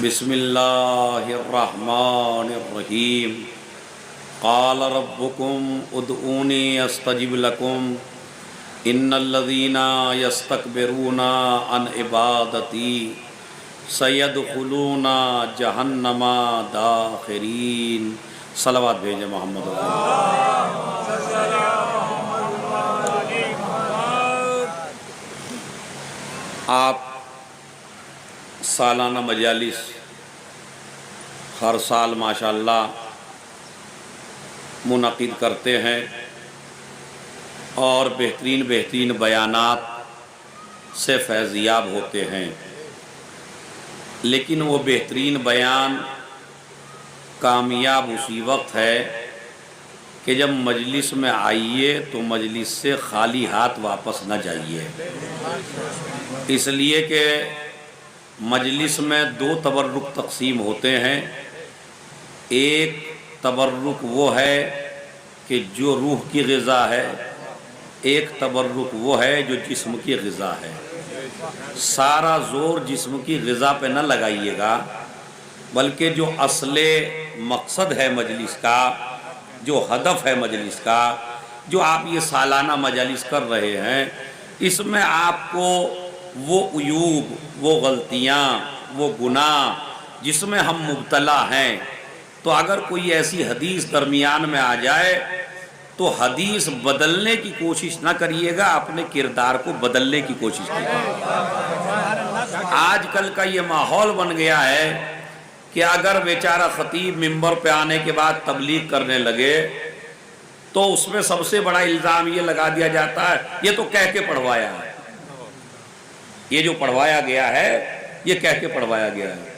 بسم اللہ الرحمن الرحیم قال ربکم ادعونی استجب لکم ان الذین یستکبرون عن عبادتی سیدخلون جہنم داخرین۔ صلوات بھیجیں محمد آپ سالانہ مجالس ہر سال ماشاءاللہ منعقد کرتے ہیں اور بہترین بیانات سے فیضیاب ہوتے ہیں، لیکن وہ بہترین بیان کامیاب اسی وقت ہے کہ جب مجلس میں آئیے تو مجلس سے خالی ہاتھ واپس نہ جائیے، اس لیے کہ مجلس میں دو تبرک تقسیم ہوتے ہیں۔ ایک تبرک وہ ہے کہ جو روح کی غذا ہے، ایک تبرک وہ ہے جو جسم کی غذا ہے۔ سارا زور جسم کی غذا پہ نہ لگائیے گا، بلکہ جو اصل مقصد ہے مجلس کا، جو ہدف ہے مجلس کا، جو آپ یہ سالانہ مجالس کر رہے ہیں، اس میں آپ کو وہ عیوب، وہ غلطیاں، وہ گناہ جس میں ہم مبتلا ہیں، تو اگر کوئی ایسی حدیث درمیان میں آ جائے تو حدیث بدلنے کی کوشش نہ کریے گا، اپنے کردار کو بدلنے کی کوشش کیجیے گا۔ آج کل کا یہ ماحول بن گیا ہے کہ اگر بیچارہ خطیب ممبر پہ آنے کے بعد تبلیغ کرنے لگے تو اس میں سب سے بڑا الزام یہ لگا دیا جاتا ہے یہ تو کہہ کے پڑھوایا ہے، یہ جو پڑھوایا گیا ہے یہ کہہ کے پڑھوایا گیا ہے۔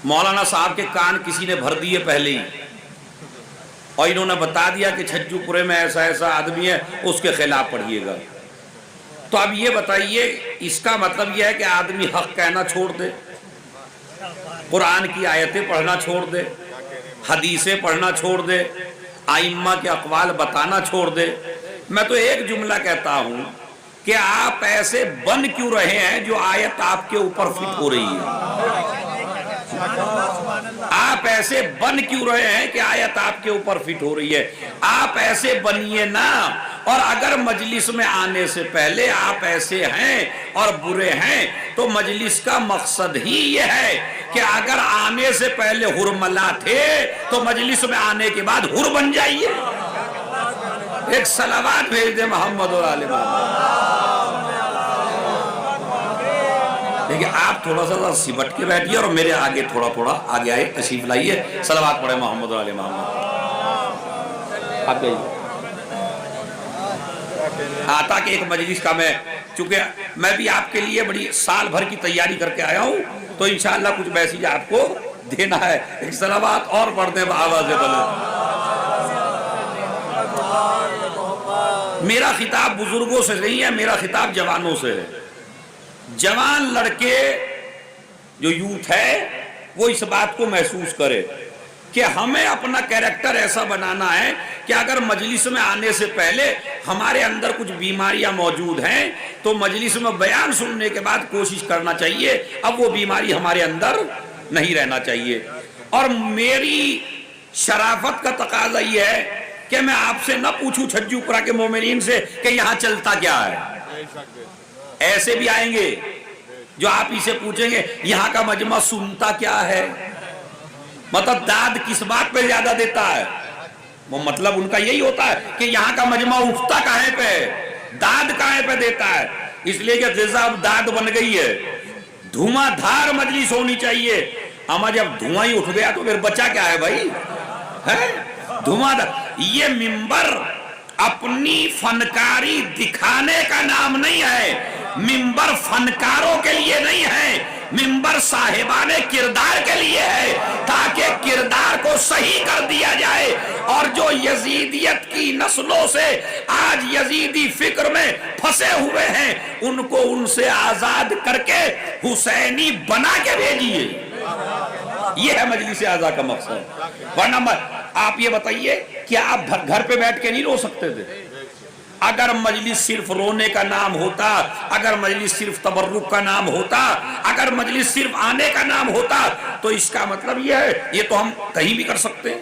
مولانا صاحب کے کان کسی نے بھر دیے پہلے ہی، اور انہوں نے بتا دیا کہ چھجو پورے میں ایسا آدمی ہے، اس کے خلاف پڑھیے گا۔ تو اب یہ بتائیے، اس کا مطلب یہ ہے کہ آدمی حق کہنا چھوڑ دے، قرآن کی آیتیں پڑھنا چھوڑ دے، حدیثیں پڑھنا چھوڑ دے، ائمہ کے اقوال بتانا چھوڑ دے؟ میں تو ایک جملہ کہتا ہوں کہ آپ ایسے بن کیوں رہے ہیں جو آیت آپ کے اوپر فٹ ہو رہی ہے؟ آپ ایسے بن کیوں رہے ہیں کہ آیت آپ کے اوپر فٹ ہو رہی ہے؟ آپ ایسے بنیے نا، اور اگر مجلس میں آنے سے پہلے آپ ایسے ہیں اور برے ہیں تو مجلس کا مقصد ہی یہ ہے کہ اگر آنے سے پہلے ہرملا تھے تو مجلس میں آنے کے بعد ہر بن جائیے۔ ایک صلوات بھیج دے محمد اور آل محمد۔ لیکن آپ تھوڑا سا سمٹ کے بیٹھیے اور میرے آگے تھوڑا آگے آئے، تشریف لائیے، صلوات پڑھے محمد اور آل محمد۔ آپ جائیے۔ آتا کہ ایک مجلس کا چونکہ میں بھی آپ کے لیے بڑی سال بھر کی تیاری کر کے آیا ہوں، تو انشاءاللہ کچھ میسیج آپ کو دینا ہے۔ ایک صلوات اور پڑھ دیں بآواز بلند۔ میرا خطاب بزرگوں سے نہیں ہے، میرا خطاب جوانوں سے ہے۔ جوان لڑکے جو یوتھ ہے وہ اس بات کو محسوس کرے کہ ہمیں اپنا کیریکٹر ایسا بنانا ہے کہ اگر مجلس میں آنے سے پہلے ہمارے اندر کچھ بیماریاں موجود ہیں تو مجلس میں بیان سننے کے بعد کوشش کرنا چاہیے اب وہ بیماری ہمارے اندر نہیں رہنا چاہیے۔ اور میری شرافت کا تقاضا یہ ہے کہ میں آپ سے نہ پوچھوں چھجو پورہ کے مومنین سے کہ یہاں چلتا کیا ہے۔ ایسے بھی آئیں گے جو آپ ہی سے پوچھیں گے یہاں کا مجمع سنتا کیا ہے، مطلب داد کس بات پہ زیادہ دیتا ہے؟ وہ مطلب ان کا یہی ہوتا ہے کہ یہاں کا مجمع اٹھتا کہاں پہ، داد کہاں پہ دیتا ہے۔ اس لیے کہ غذا اب داد بن گئی ہے، دھواں دھار مجلس ہونی چاہیے۔ اما جب دھواں ہی اٹھ گیا تو پھر بچا کیا ہے بھائی؟ دھواں دھار۔ یہ ممبر اپنی فنکاری دکھانے کا نام نہیں ہے، ممبر فنکاروں کے لیے نہیں ہے، ممبر صاحبان کردار کے لیے ہے، تاکہ کردار کو صحیح کر دیا جائے، اور جو یزیدیت کی نسلوں سے آج یزیدی فکر میں پھنسے ہوئے ہیں ان کو ان سے آزاد کر کے حسینی بنا کے بھیجیے۔ یہ ہے مجلس اعزا کا مقصد۔ ورنہ آپ یہ بتائیے کہ آپ گھر پہ بیٹھ کے نہیں رو سکتے تھے؟ اگر مجلس صرف رونے کا نام ہوتا، اگر مجلس صرف تبرک کا نام ہوتا، اگر مجلس صرف آنے کا نام ہوتا، تو اس کا مطلب یہ ہے یہ تو ہم کہیں بھی کر سکتے ہیں،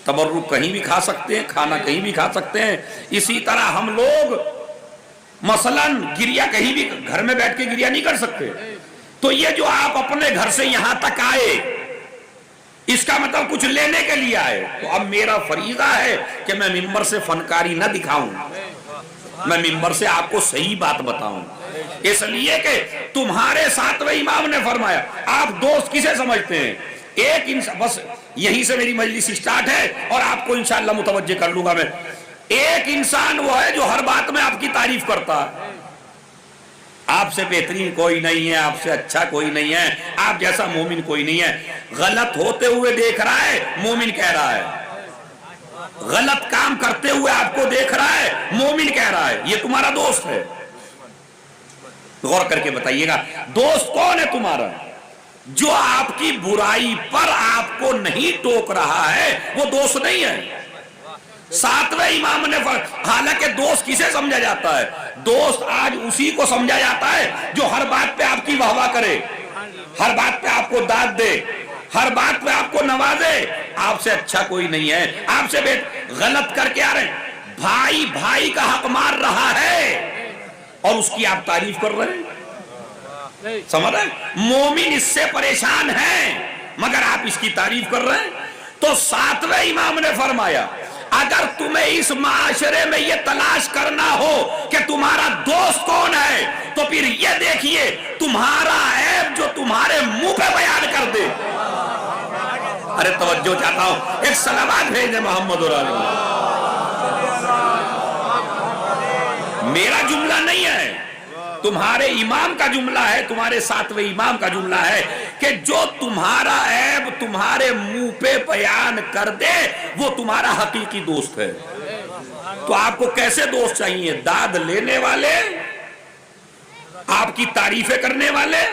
تبرک کہیں بھی کھا سکتے ہیں، کھانا کہیں بھی کھا سکتے ہیں۔ اسی طرح ہم لوگ مثلاً گریا کہیں بھی گھر میں بیٹھ کے گریا نہیں کر سکتے۔ تو یہ جو آپ اپنے گھر سے یہاں تک آئے، اس کا مطلب کچھ لینے کے لیے آئے۔ تو اب میرا فریضہ ہے کہ میں ممبر سے فنکاری نہ دکھاؤں، میں ممبر سے آپ کو صحیح بات بتاؤں، اس لیے کہ تمہارے ساتویں امام نے فرمایا آپ دوست کسے سمجھتے ہیں؟ ایک انسان، بس یہیں سے میری مجلس سٹارٹ ہے اور آپ کو انشاءاللہ متوجہ کر لوں گا میں۔ ایک انسان وہ ہے جو ہر بات میں آپ کی تعریف کرتا ہے، آپ سے بہترین کوئی نہیں ہے، آپ سے اچھا کوئی نہیں ہے، آپ جیسا مومن کوئی نہیں ہے۔ غلط ہوتے ہوئے دیکھ رہا ہے، مومن کہہ رہا ہے، غلط کام کرتے ہوئے آپ کو دیکھ رہا ہے، مومن کہہ رہا ہے یہ تمہارا دوست ہے۔ غور کر کے بتائیے گا دوست کون ہے تمہارا؟ جو آپ کی برائی پر آپ کو نہیں ٹوک رہا ہے وہ دوست نہیں ہے۔ ساتویں امام نے حالانکہ دوست کسے سمجھا جاتا ہے؟ دوست آج اسی کو سمجھا جاتا ہے جو ہر بات پہ آپ کی واہ واہ کرے، ہر بات پہ آپ کو داد دے، ہر بات پہ آپ کو نوازے۔ آپ سے اچھا کوئی نہیں ہے، آپ سے غلط کر کے آ رہے ہیں، بھائی بھائی کا حق مار رہا ہے اور اس کی آپ تعریف کر رہے ہیں، سمجھ رہے ہیں؟ مومن اس سے پریشان ہے مگر آپ اس کی تعریف کر رہے ہیں۔ تو ساتویں امام نے فرمایا اگر تمہیں اس معاشرے میں یہ تلاش کرنا ہو کہ تمہارا دوست کون ہے تو پھر یہ دیکھیے تمہارا عیب جو تمہارے منہ پہ بیان کر دے۔ ارے توجہ چاہتا ہوں، ایک صلوات بھیجے محمد اور علی۔ میرا جملہ نہیں ہے، تمہارے امام کا جملہ ہے، تمہارے ساتویں امام کا جملہ ہے کہ جو تمہارا عیب تمہارے منہ پہ بیان کر دے وہ تمہارا حقیقی دوست ہے۔ تو آپ کو کیسے دوست چاہیے؟ داد لینے والے، آپ کی تعریفیں کرنے والے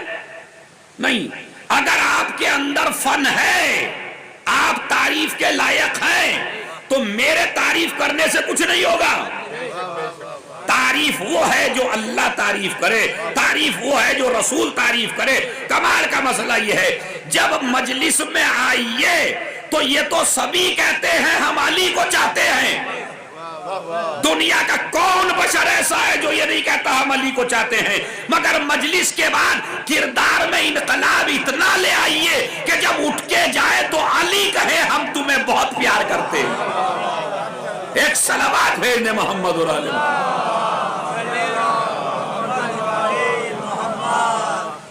نہیں۔ اگر آپ کے اندر فن ہے، آپ تعریف کے لائق ہیں، تو میرے تعریف کرنے سے کچھ نہیں ہوگا۔ تعریف وہ ہے جو اللہ تعریف کرے، تعریف وہ ہے جو رسول تعریف کرے۔ کمال کا مسئلہ یہ ہے جب مجلس میں آئیے تو یہ تو سبھی کہتے ہیں ہم علی کو چاہتے ہیں۔ دنیا کا کون بشر ایسا ہے جو یہ نہیں کہتا ہم علی کو چاہتے ہیں؟ مگر مجلس کے بعد کردار میں انقلاب اتنا لے آئیے کہ جب اٹھ کے جائے تو علی کہے ہم تمہیں بہت پیار کرتے ہیں۔ ایک صلوات بھیجنے محمد اور علی۔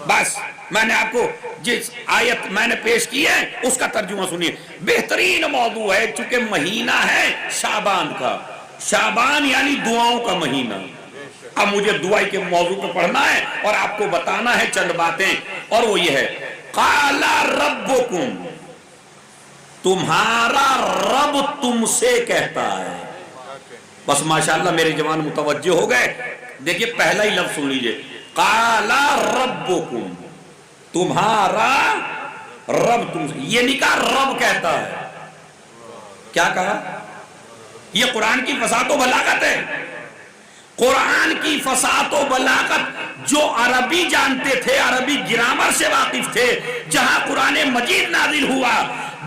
بس میں نے آپ کو جس آیت میں نے پیش کی ہے اس کا ترجمہ سنیے، بہترین موضوع ہے چونکہ مہینہ ہے شعبان کا، شعبان یعنی دعاؤں کا مہینہ۔ اب مجھے دعائی کے موضوع پہ پڑھنا ہے اور آپ کو بتانا ہے چند باتیں، اور وہ یہ ہے قال ربکم، تمہارا رب تم سے کہتا ہے۔ بس ماشاءاللہ میرے جوان متوجہ ہو گئے۔ دیکھیے پہلا ہی لفظ سن لیجئے، قال ربکم، تمہارا رب تم سے، یہ نہیں کہا رب کہتا ہے، کیا کہا؟ یہ قرآن کی فصاحت و بلاغت ہے، قرآن کی فصاحت و بلاغت۔ جو عربی جانتے تھے، عربی گرامر سے واقف تھے، جہاں قرآن مجید نازل ہوا،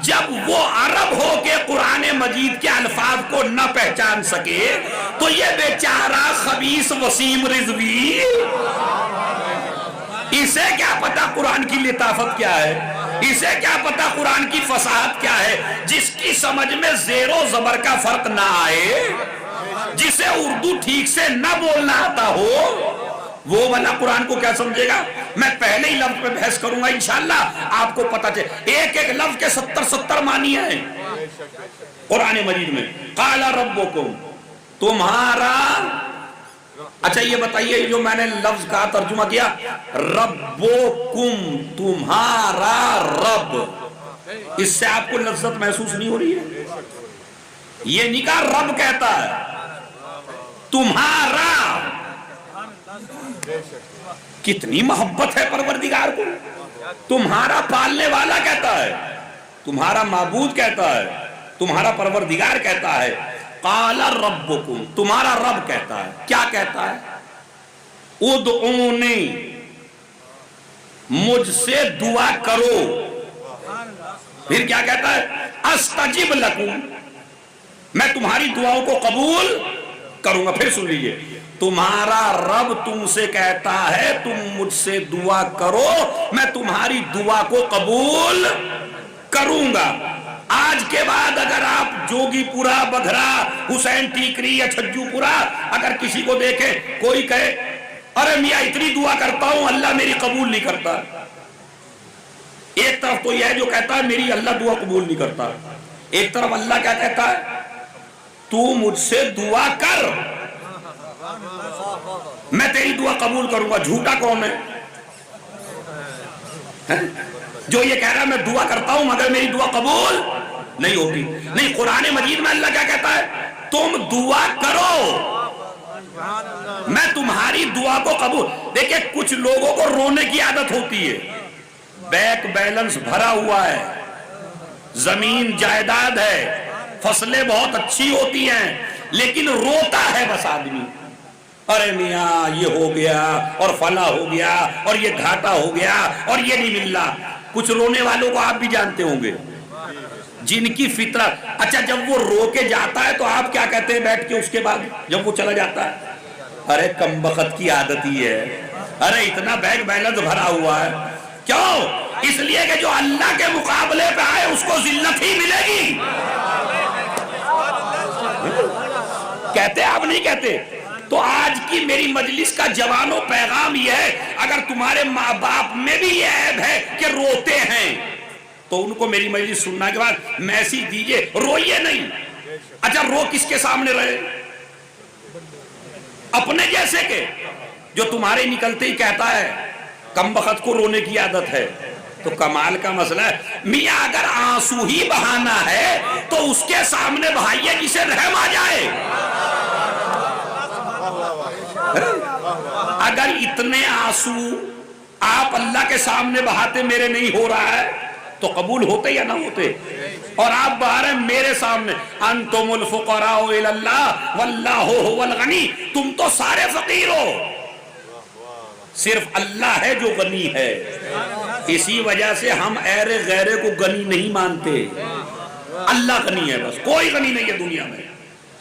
جب وہ عرب ہو کے قرآن مجید کے الفاظ کو نہ پہچان سکے تو یہ بیچارہ خبیث وسیم رضوی، اسے کیا پتا قرآن کی لطافت کیا ہے، اسے کیا پتا قرآن کی فصاحت کیا ہے؟ جس کی سمجھ میں زیر و زبر کا فرق نہ آئے، جسے اردو ٹھیک سے نہ بولنا آتا ہو، وہ والا قرآن کو کیا سمجھے گا؟ میں پہلے ہی لفظ پہ بحث کروں گا انشاءاللہ، آپ کو پتہ چلے ایک ایک لفظ کے 70 معنی ہیں قرآن مجید میں۔ قال ربکم، تمہارا، اچھا یہ بتائیے جو میں نے لفظ کا ترجمہ کیا ربکم، تمہارا رب، اس سے آپ کو لذت محسوس نہیں ہو رہی ہے؟ یہ نہیں کہا رب کہتا ہے، تمہارا، کتنی محبت ہے پروردگار کو۔ تمہارا پالنے والا کہتا ہے، تمہارا معبود کہتا ہے، تمہارا پروردگار کہتا ہے۔ قال ربکم، تمہارا رب کہتا ہے، کیا کہتا ہے؟ ادعونی، مجھ سے دعا کرو. پھر کیا کہتا ہے؟ استجب لکم، میں تمہاری دعاؤں کو قبول کروں گا. پھر سن لیجئے، تمہارا رب تم سے کہتا ہے تم مجھ سے دعا کرو، میں تمہاری دعا کو قبول کروں گا. آج کے بعد اگر آپ جوگی پورا، بگھرا، حسین ٹیکری یا چھجو پورا اگر کسی کو دیکھے، کوئی کہے ارے میاں اتنی دعا کرتا ہوں اللہ میری قبول نہیں کرتا، ایک طرف تو یہ ہے جو کہتا ہے میری اللہ دعا قبول نہیں کرتا، ایک طرف اللہ کیا کہتا ہے؟ تو مجھ سے دعا کر، میں تیری دعا قبول کروں گا. جھوٹا کون ہے جو یہ کہہ رہا ہے میں دعا کرتا ہوں مگر میری دعا قبول نہیں ہوتی؟ نہیں، قرآن مجید میں اللہ کیا کہتا ہے؟ تم دعا کرو، میں تمہاری دعا کو قبول. دیکھیں کچھ لوگوں کو رونے کی عادت ہوتی ہے، بینک بیلنس بھرا ہوا ہے، زمین جائیداد ہے، فصلیں بہت اچھی ہوتی ہیں، لیکن روتا ہے بس آدمی. ارے میاں یہ ہو گیا اور فلاں ہو گیا اور یہ گھاٹا ہو گیا اور یہ نہیں مل رہا. کچھ رونے والوں کو آپ بھی جانتے ہوں گے جن کی فطرت. اچھا جب وہ رو کے جاتا ہے تو آپ کیا کہتے ہیں بیٹھ کے اس کے بعد جب وہ چلا جاتا ہے؟ ارے کمبخت کی عادت ہی ہے، ارے اتنا بینک بیلنس بھرا ہوا ہے. کیوں؟ اس لیے کہ جو اللہ کے مقابلے پہ آئے اس کو ذلت ہی ملے گی. کہتے آپ نہیں کہتے؟ تو آج کی میری مجلس کا جوانوں پیغام یہ ہے، اگر تمہارے ماں باپ میں بھی یہ عیب ہے کہ روتے ہیں تو ان کو میری مجلس سننے کے بعد میسیج دیجئے، روئیے نہیں. اچھا رو کس کے سامنے رہے؟ اپنے جیسے کے جو تمہارے نکلتے ہی کہتا ہے کمبخت کو رونے کی عادت ہے. تو کمال کا مسئلہ ہے میاں اگر آنسو ہی بہانا ہے تو اس کے سامنے بہائیے جسے رحم آ جائے. اگر اتنے آنسو آپ اللہ کے سامنے بہاتے میرے نہیں ہو رہا ہے تو قبول ہوتے یا نہ ہوتے؟ اور آپ بہا رہے میرے سامنے انتم الفقراء الی اللہ واللہ هو الغنی، تم تو سارے فقیر ہو، صرف اللہ ہے جو غنی ہے. اسی وجہ سے ہم ایرے غیرے کو غنی نہیں مانتے. اللہ غنی ہے، بس کوئی غنی نہیں ہے دنیا میں،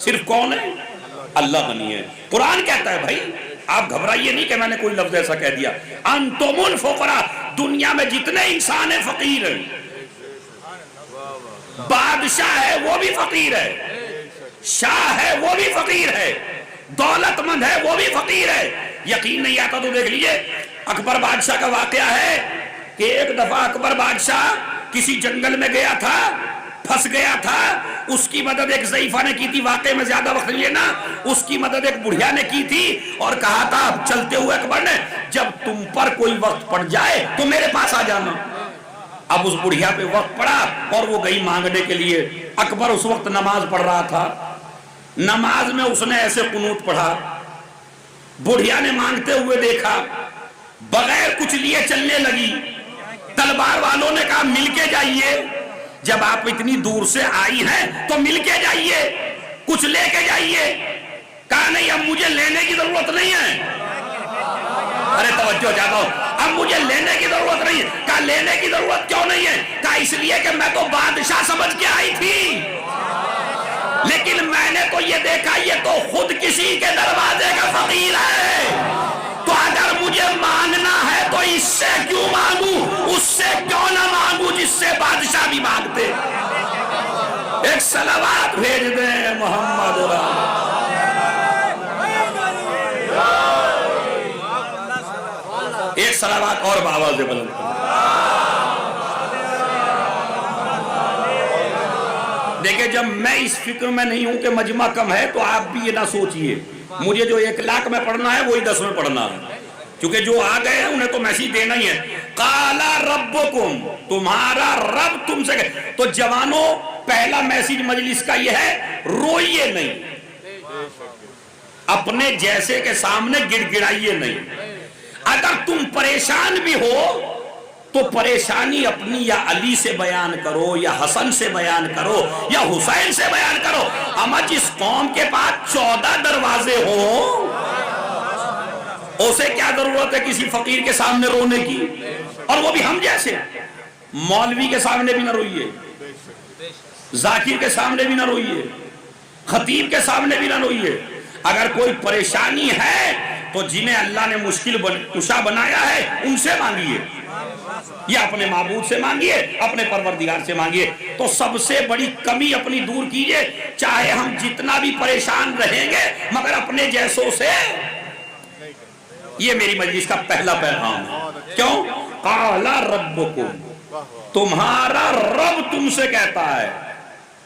صرف کون ہے؟ اللہ غنی ہے. قرآن کہتا ہے بھائی آپ گھبرائیے نہیں کہ میں نے کوئی لفظ ایسا کہہ دیا. انتم الفقراء، دنیا میں جتنے انسان ہیں فقیر ہیں. بادشاہ ہے وہ بھی فقیر ہے، شاہ ہے وہ بھی فقیر ہے، دولت مند ہے وہ بھی فقیر ہے. یقین نہیں آتا تو دیکھ لیجئے اکبر بادشاہ کا واقعہ ہے کہ ایک دفعہ اکبر بادشاہ کسی جنگل میں گیا تھا، پھنس گیا تھا. اس کی مدد ایک ضعیفہ نے کی تھی، واقعے میں زیادہ وقت نہیں لینا. اس کی مدد ایک بڑھیا نے کی تھی اور کہا تھا چلتے ہوئے اکبر نے جب تم پر کوئی وقت پڑ جائے تو میرے پاس آ جانا. اب اس بڑھیا پہ وقت پڑا اور وہ گئی مانگنے کے لیے. اکبر اس وقت نماز پڑھ رہا تھا، نماز میں اس نے ایسے قنوت پڑھا، بڑھیا نے مانگتے ہوئے دیکھا، بغیر کچھ لیے چلنے لگی. تلوار والوں نے کہا مل کے جائیے، جب آپ اتنی دور سے آئی ہیں تو مل کے جائیے، کچھ لے کے جائیے. کہا نہیں اب مجھے لینے کی ضرورت نہیں ہے. ارے توجہ چاہتا ہوں، اب مجھے لینے کی ضرورت نہیں ہے. کہا لینے کی ضرورت کیوں نہیں ہے؟ کہا اس لیے کہ میں تو بادشاہ سمجھ کے آئی تھی، لیکن میں نے تو یہ دیکھا یہ تو خود کسی کے دروازے کا فقیر ہے. تو اگر مجھے مانگنا ہے تو اس سے کیوں مانگوں، اس سے کیوں نہ مانگوں جس سے بادشاہ بھی مانگتے. ایک صلوات بھیج دیں محمد ایک صلوات اور بآواز بلند کریں. دیکھیں جب میں اس فکر میں نہیں ہوں کہ مجمع کم ہے تو آپ بھی یہ نہ سوچئے مجھے جو 1 لاکھ میں پڑھنا ہے وہی 10 میں پڑھنا ہے، کیونکہ جو آ گئے ہیں انہیں تو میسیج دینا ہی ہے. قالا ربکم، تمہارا رب تم سے کہے. تو جوانوں پہلا میسیج مجلس کا یہ ہے روئیے نہیں، اپنے جیسے کے سامنے گڑ گڑائیے نہیں. اگر تم پریشان بھی ہو تو پریشانی اپنی یا علی سے بیان کرو یا حسن سے بیان کرو یا حسین سے بیان کرو. اما جس قوم کے پاس 14 دروازے ہوں اسے کیا ضرورت ہے کسی فقیر کے سامنے رونے کی؟ اور وہ بھی ہم جیسے. مولوی کے سامنے بھی نہ روئیے, ذاکر کے سامنے بھی نہ روئیے, خطیب کے سامنے بھی نہ روئیے. اگر کوئی پریشانی ہے تو جنہیں اللہ نے مشکل کشا بنایا ہے ان سے مانگیے, یا اپنے معبود سے مانگیے, اپنے پروردگار سے مانگیے. تو سب سے بڑی کمی اپنی دور کیجئے, چاہے ہم جتنا بھی پریشان رہیں گے مگر اپنے جیسوں سے. یہ میری مجلس کا پہلا پیغام ہے. کیوں؟ قال ربکم, تمہارا رب تم سے کہتا ہے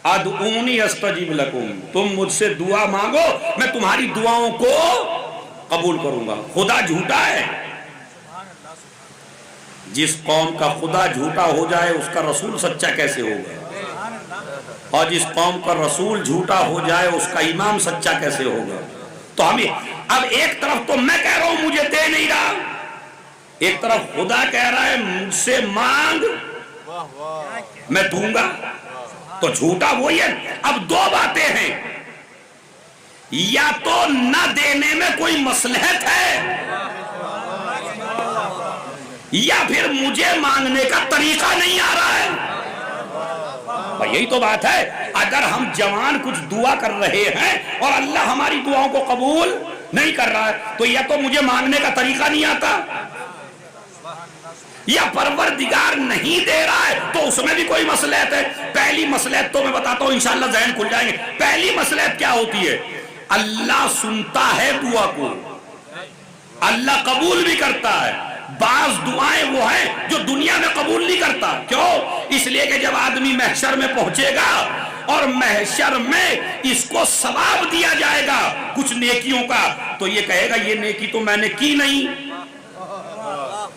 ادعونی استجیب لکم, تم مجھ سے دعا مانگو میں تمہاری دعاؤں کو قبول کروں گا. خدا جھوٹا ہے؟ جس قوم کا خدا جھوٹا ہو جائے اس کا رسول سچا کیسے ہوگا؟ اور جس قوم کا رسول جھوٹا ہو جائے اس کا امام سچا کیسے ہوگا؟ تو ہمیں اب ایک طرف تو میں کہہ رہا ہوں مجھے دے نہیں رہا, ایک طرف خدا کہہ رہا ہے مجھ سے مانگ میں دوں گا. تو جھوٹا وہی ہے. اب دو باتیں ہیں, یا تو نہ دینے میں کوئی مصلحت ہے یا پھر مجھے مانگنے کا طریقہ نہیں آ رہا ہے. یہی تو بات ہے. اگر ہم جوان کچھ دعا کر رہے ہیں اور اللہ ہماری دعاؤں کو قبول نہیں کر رہا ہے تو یا تو مجھے مانگنے کا طریقہ نہیں آتا یا پروردگار نہیں دے رہا ہے تو اس میں بھی کوئی مصلحت ہے. پہلی مصلحت تو میں بتاتا ہوں, انشاءاللہ ذہن کھل جائیں گے. پہلی مصلحت کیا ہوتی ہے؟ اللہ سنتا ہے دعا کو, اللہ قبول بھی کرتا ہے. بعض دعائیں وہ ہیں جو دنیا میں قبول نہیں کرتا. کیوں؟ اس لیے کہ جب آدمی محشر میں پہنچے گا اور محشر میں اس کو ثواب دیا جائے گا کچھ نیکیوں کا, تو یہ کہے گا یہ نیکی تو میں نے کی نہیں,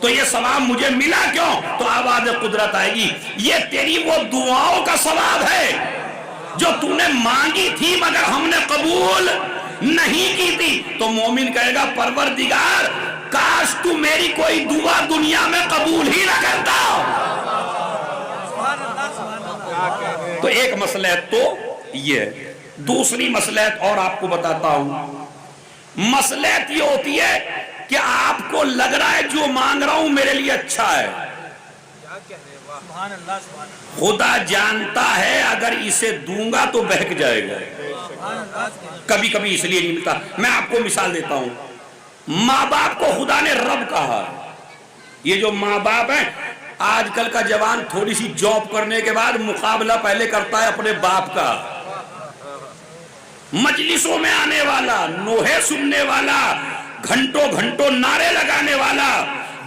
تو یہ ثواب مجھے ملا کیوں؟ تو آواز قدرت آئے گی یہ تیری وہ دعاؤں کا ثواب ہے جو تو نے مانگی تھی مگر ہم نے قبول نہیں کی تھی. تو مومن کہے گا پروردگار کاش تو میری کوئی دعا دنیا میں قبول ہی نہ کرتا. تو ایک مصلحت تو یہ ہے. دوسری مصلحت اور آپ کو بتاتا ہوں. مصلحت یہ ہوتی ہے کہ آپ کو لگ رہا ہے جو مانگ رہا ہوں میرے لیے اچھا ہے. خدا جانتا ہے اگر اسے دوں گا تو بہک جائے گا. کبھی کبھی اس لیے نہیں ملتا. میں آپ کو مثال دیتا ہوں. ماں باپ کو خدا نے رب کہا. یہ جو ماں باپ ہیں, آج کل کا جوان تھوڑی سی جاب کرنے کے بعد مقابلہ پہلے کرتا ہے اپنے باپ کا. مجلسوں میں آنے والا, نوحے سننے والا, گھنٹوں گھنٹوں نعرے لگانے والا,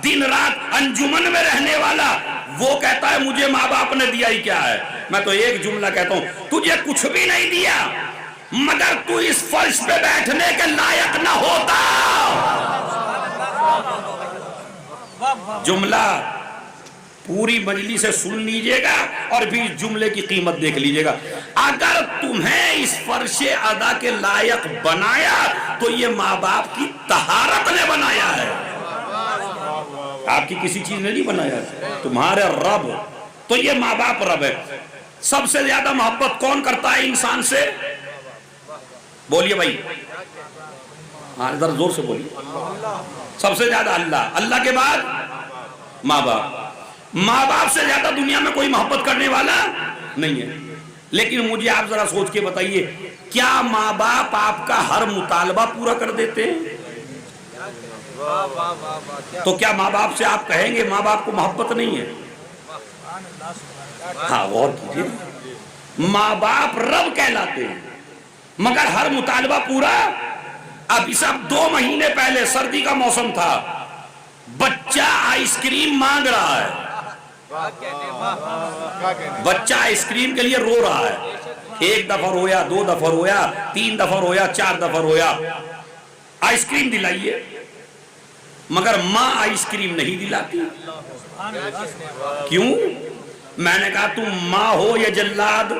دن رات انجمن میں رہنے والا, وہ کہتا ہے مجھے ماں باپ نے دیا ہی کیا ہے. میں تو ایک جملہ کہتا ہوں, تجھے کچھ بھی نہیں دیا مگر تو اس فرش پہ بیٹھنے کے لائق نہ ہوتا. جملہ پوری مجلس سے سن لیجئے گا اور پھر جملے کی قیمت دیکھ لیجئے گا. اگر تمہیں اس فرش ادا کے لائق بنایا تو یہ ماں باپ کی طہارت نے بنایا ہے, آپ کی کسی چیز نے نہیں بنایا. تمہارے رب تو یہ ماں باپ رب ہے. سب سے زیادہ محبت کون کرتا ہے انسان سے؟ بولیے بھائی, ہاں ذرا زور سے بولیے. سب سے زیادہ اللہ, اللہ کے بعد ماں باپ. ماں باپ سے زیادہ دنیا میں کوئی محبت کرنے والا نہیں ہے. لیکن مجھے آپ ذرا سوچ کے بتائیے, کیا ماں باپ آپ کا ہر مطالبہ پورا کر دیتے ہیں؟ تو کیا ماں باپ سے آپ کہیں گے ماں باپ کو محبت نہیں ہے؟ ہاں غور کیجیے. ماں باپ رب کہلاتے ہیں مگر ہر مطالبہ پورا. اب اس اب 2 مہینے پہلے سردی کا موسم تھا, بچہ آئس کریم مانگ رہا ہے. بچہ آئس کریم کے لیے رو رہا ہے. 1 دفعہ رویا, 2 دفعہ رویا, 3 دفعہ رویا, 4 دفعہ رویا. آئس کریم دلائیے, مگر ماں آئس کریم نہیں دلاتی. کیوں؟ میں نے کہا تم ماں ہو یا جلاد؟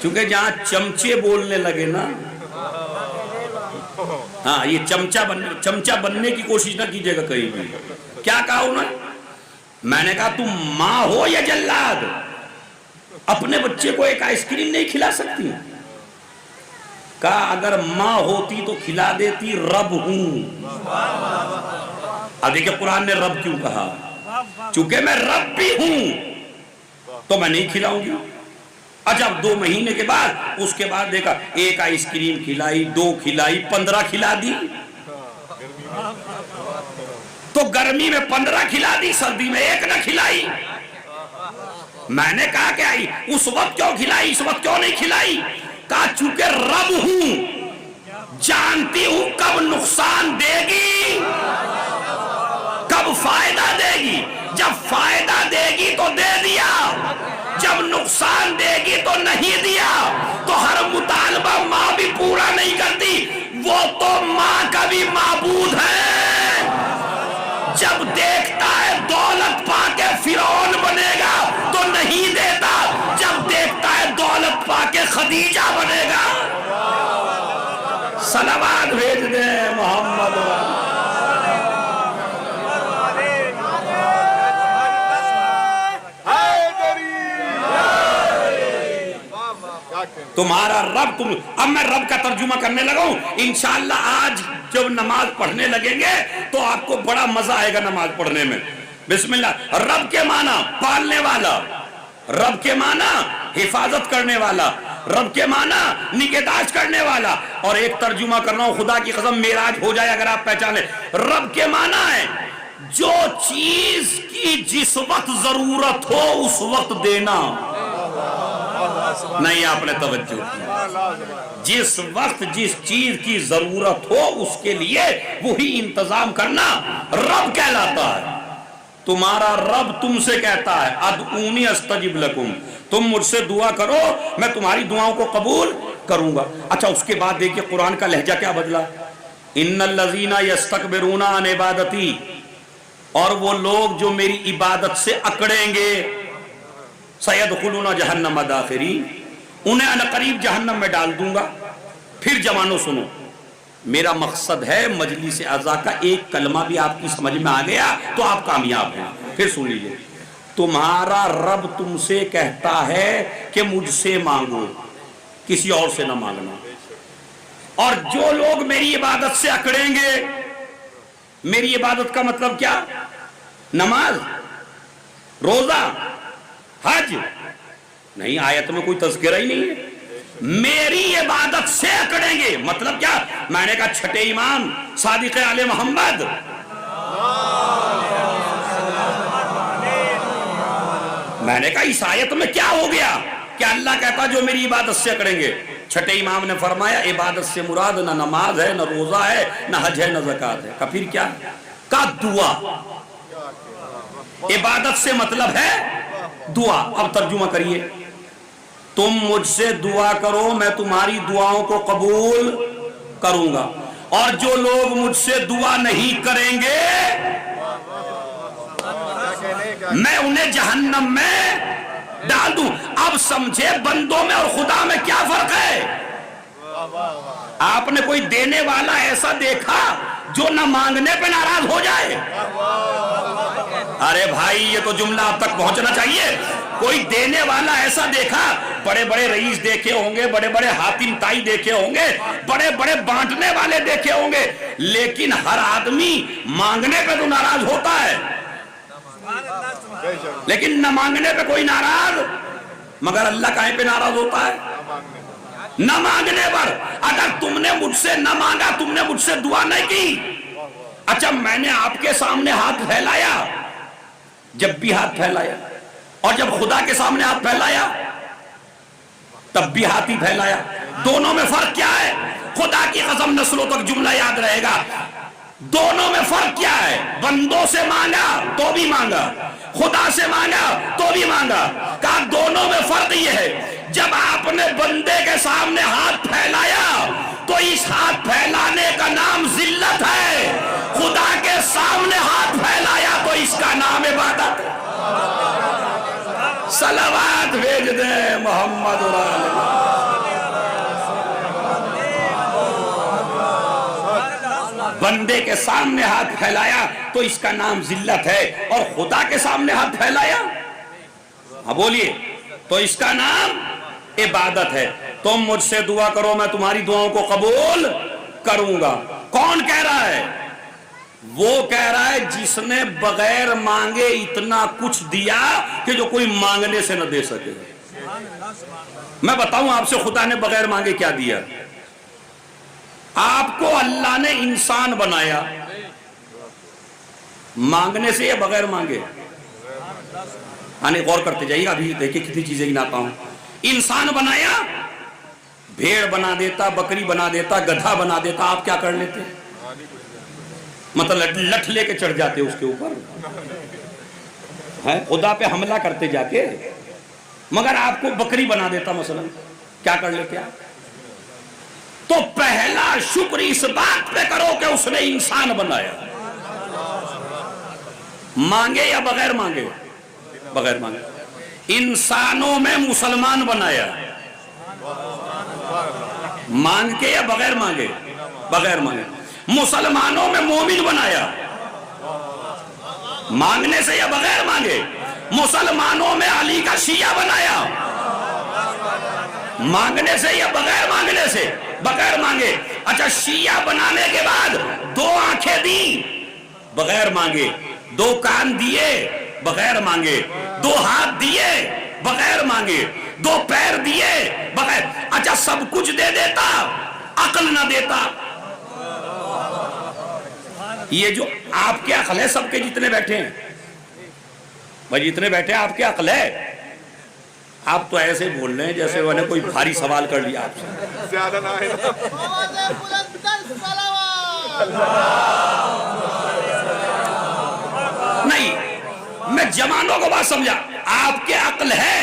چونکہ جہاں چمچے بولنے لگے نا, ہاں یہ چمچہ بننے کی کوشش نہ کیجیے گا کہیں بھی. کیا کہا انہوں نے؟ میں نے کہا تم ماں ہو یا جلاد؟ اپنے بچے کو ایک آئس کریم نہیں کھلا سکتی؟ کہا اگر ماں ہوتی تو کھلا دیتی، رب ہوں۔ اب دیکھیں قرآن نے رب کیوں کہا؟ چونکہ میں رب بھی ہوں تو میں نہیں کھلاؤں گی۔ اچھا 2 مہینے کے بعد اس کے بعد دیکھا ایک آئس کریم کھلائی، 2 کھلائی، 15 کھلا دی، تو گرمی میں 15 کھلا دی، سردی میں 1 نہ کھلائی۔ میں نے کہا کہ آئی اس وقت کیوں کھلائی، اس وقت کیوں نہیں کھلائی؟ کہا چونکہ رب ہوں، جانتی ہوں کب نقصان دے گی کب فائدہ دے گی۔ جب فائدہ دے گی تو دے دیا، جب نقصان دے گی تو نہیں دیا۔ تو ہر مطالبہ ماں بھی پورا نہیں کرتی، وہ تو ماں کا بھی معبود ہے۔ جب دیکھتا ہے دولت پا کے فرعون بنے گا تو نہیں دیتا، جب دیکھتا ہے دولت پا کے خدیجہ بنے گا۔ صلوات بھیج دیں محمد۔ تمہارا رب اب میں رب کا ترجمہ کرنے لگا ہوں۔ انشاءاللہ آج جب نماز پڑھنے لگیں گے تو آپ کو بڑا مزہ آئے گا نماز پڑھنے میں۔ بسم اللہ۔ رب کے معنی پالنے والا، رب کے معنی حفاظت کرنے والا، رب کے معنی نگہداشت کرنے والا۔ اور ایک ترجمہ کر رہا ہوں، خدا کی قسم معراج ہو جائے اگر آپ پہچانے۔ رب کے معنی ہے جو چیز کی جس وقت ضرورت ہو اس وقت دینا۔ نہیں آپ نے توجہ کی، جس وقت جس چیز کی ضرورت ہو اس کے لیے وہی انتظام کرنا رب کہلاتا ہے۔ تمہارا رب تم سے کہتا ہے ادعونی استجب لکم، تم مجھ سے دعا کرو میں تمہاری دعاؤں کو قبول کروں گا۔ اچھا اس کے بعد دیکھیے قرآن کا لہجہ کیا بدلا۔ ان الذین یستکبرون عن عبادتی، اور وہ لوگ جو میری عبادت سے اکڑیں گے، سیدخلون جہنم داخرین، انہیں عنقریب جہنم میں ڈال دوں گا۔ پھر جوانوں سنو، میرا مقصد ہے مجلس اعضاء کا ایک کلمہ بھی آپ کی سمجھ میں آ گیا تو آپ کامیاب ہیں۔ پھر سن لیجئے، تمہارا رب تم سے کہتا ہے کہ مجھ سے مانگو، کسی اور سے نہ مانگنا۔ اور جو لوگ میری عبادت سے اکڑیں گے، میری عبادت کا مطلب کیا؟ نماز، روزہ، حج نہیں، آیت میں کوئی تذکرہ ہی نہیں ہے۔ میری عبادت سے اکڑیں گے مطلب کیا؟ میں نے کہا چھٹے امام صادق آل محمد، میں نے کہا اس آیت میں کیا ہو گیا کہ اللہ کہتا جو میری عبادت سے اکڑیں گے۔ چھٹے امام نے فرمایا عبادت سے مراد نہ نماز ہے، نہ روزہ ہے، نہ حج ہے، نہ زکوٰۃ ہے۔ پھر کیا؟ کا دعا۔ عبادت سے مطلب ہے دعا۔ اب ترجمہ کریے، تم مجھ سے دعا کرو میں تمہاری دعاؤں کو قبول کروں گا، اور جو لوگ مجھ سے دعا نہیں کریں گے میں انہیں جہنم میں ڈال دوں۔ اب سمجھے بندوں میں اور خدا میں کیا فرق ہے؟ آپ نے کوئی دینے والا ایسا دیکھا جو نہ مانگنے پہ ناراض ہو جائے؟ ارے بھائی یہ تو جملہ آپ تک پہنچنا چاہیے۔ کوئی دینے والا ایسا دیکھا؟ بڑے بڑے رئیس دیکھے ہوں گے، بڑے بڑے حاتم تائی دیکھے ہوں گے، بڑے بڑے بانٹنے والے دیکھے ہوں گے، لیکن ہر آدمی مانگنے پہ تو ناراض ہوتا ہے، لیکن نہ مانگنے پہ کوئی ناراض، مگر اللہ کہیں پہ ناراض ہوتا ہے؟ نہ مانگنے پر۔ اگر تم نے مجھ سے نہ مانگا، تم نے مجھ سے دعا نہیں کی، اچھا میں نے آپ کے سامنے ہاتھ پھیلایا، جب بھی ہاتھ پھیلایا، اور جب خدا کے سامنے ہاتھ پھیلایا تب بھی ہاتھ ہی پھیلایا، دونوں میں فرق کیا ہے؟ خدا کی قسم نسلوں تک جملہ یاد رہے گا، دونوں میں فرق کیا ہے؟ بندوں سے مانگا تو بھی مانگا، خدا سے مانگا تو بھی مانگا۔ کہا دونوں میں فرق یہ ہے، جب آپ نے بندے کے سامنے ہاتھ پھیلایا تو اس ہاتھ پھیلانے کا نام ذلت ہے، خدا کے سامنے ہاتھ پھیلایا تو اس کا نام عبادت۔ صلوات بھیج دیں محمد بندے کے سامنے ہاتھ پھیلایا تو اس کا نام ذلت ہے، اور خدا کے سامنے ہاتھ پھیلایا، ہاں بولیے، تو اس کا نام عبادت ہے۔ تم مجھ سے دعا کرو، میں تمہاری دعاؤں کو قبول کروں گا۔ کون کہہ رہا ہے؟ وہ کہہ رہا ہے جس نے بغیر مانگے اتنا کچھ دیا کہ جو کوئی مانگنے سے نہ دے سکے۔ میں بتاؤں آپ سے، خدا نے بغیر مانگے کیا دیا؟ آپ کو اللہ نے انسان بنایا، مانگنے سے یا بغیر مانگے؟ غور کرتے جائیے، ابھی دیکھیں کتنی چیزیں گناتا ہوں۔ انسان بنایا، بھیڑ بنا دیتا، بکری بنا دیتا، گدھا بنا دیتا، آپ کیا کر لیتے؟ مطلب لٹھ لے کے چڑھ جاتے اس کے اوپر، خدا پہ حملہ کرتے جا کے۔ مگر آپ کو بکری بنا دیتا مثلا، کیا کر لیتے آپ؟ تو پہلا شکر اس بات پہ کرو کہ اس نے انسان بنایا۔ مانگے یا بغیر مانگے؟ بغیر مانگے۔ انسانوں میں مسلمان بنایا، مانگ کے یا بغیر مانگے؟ بغیر مانگے۔ مسلمانوں میں مومن بنایا، مانگنے سے یا بغیر مانگے؟ مسلمانوں میں علی کا شیعہ بنایا، مانگنے سے یا بغیر مانگنے سے؟ بغیر مانگے۔ اچھا، شیعہ بنانے کے بعد 2 آنکھیں دی بغیر مانگے، 2 کان دیے بغیر مانگے، 2 ہاتھ دیے بغیر مانگے، 2 پیر دیے بغیر۔ اچھا، سب کچھ دے دیتا، عقل نہ دیتا؟ یہ جو آپ کے عقل ہے، سب کے جتنے بیٹھے ہیں بھائی، جتنے بیٹھے ہیں آپ کے عقل ہے؟ آپ تو ایسے بول رہے ہیں جیسے وہ نے کوئی بھاری سوال کر لیا آپ سے۔ زیادہ نہ ہے نہیں، میں جوانوں کو بات سمجھا، آپ کے عقل ہے؟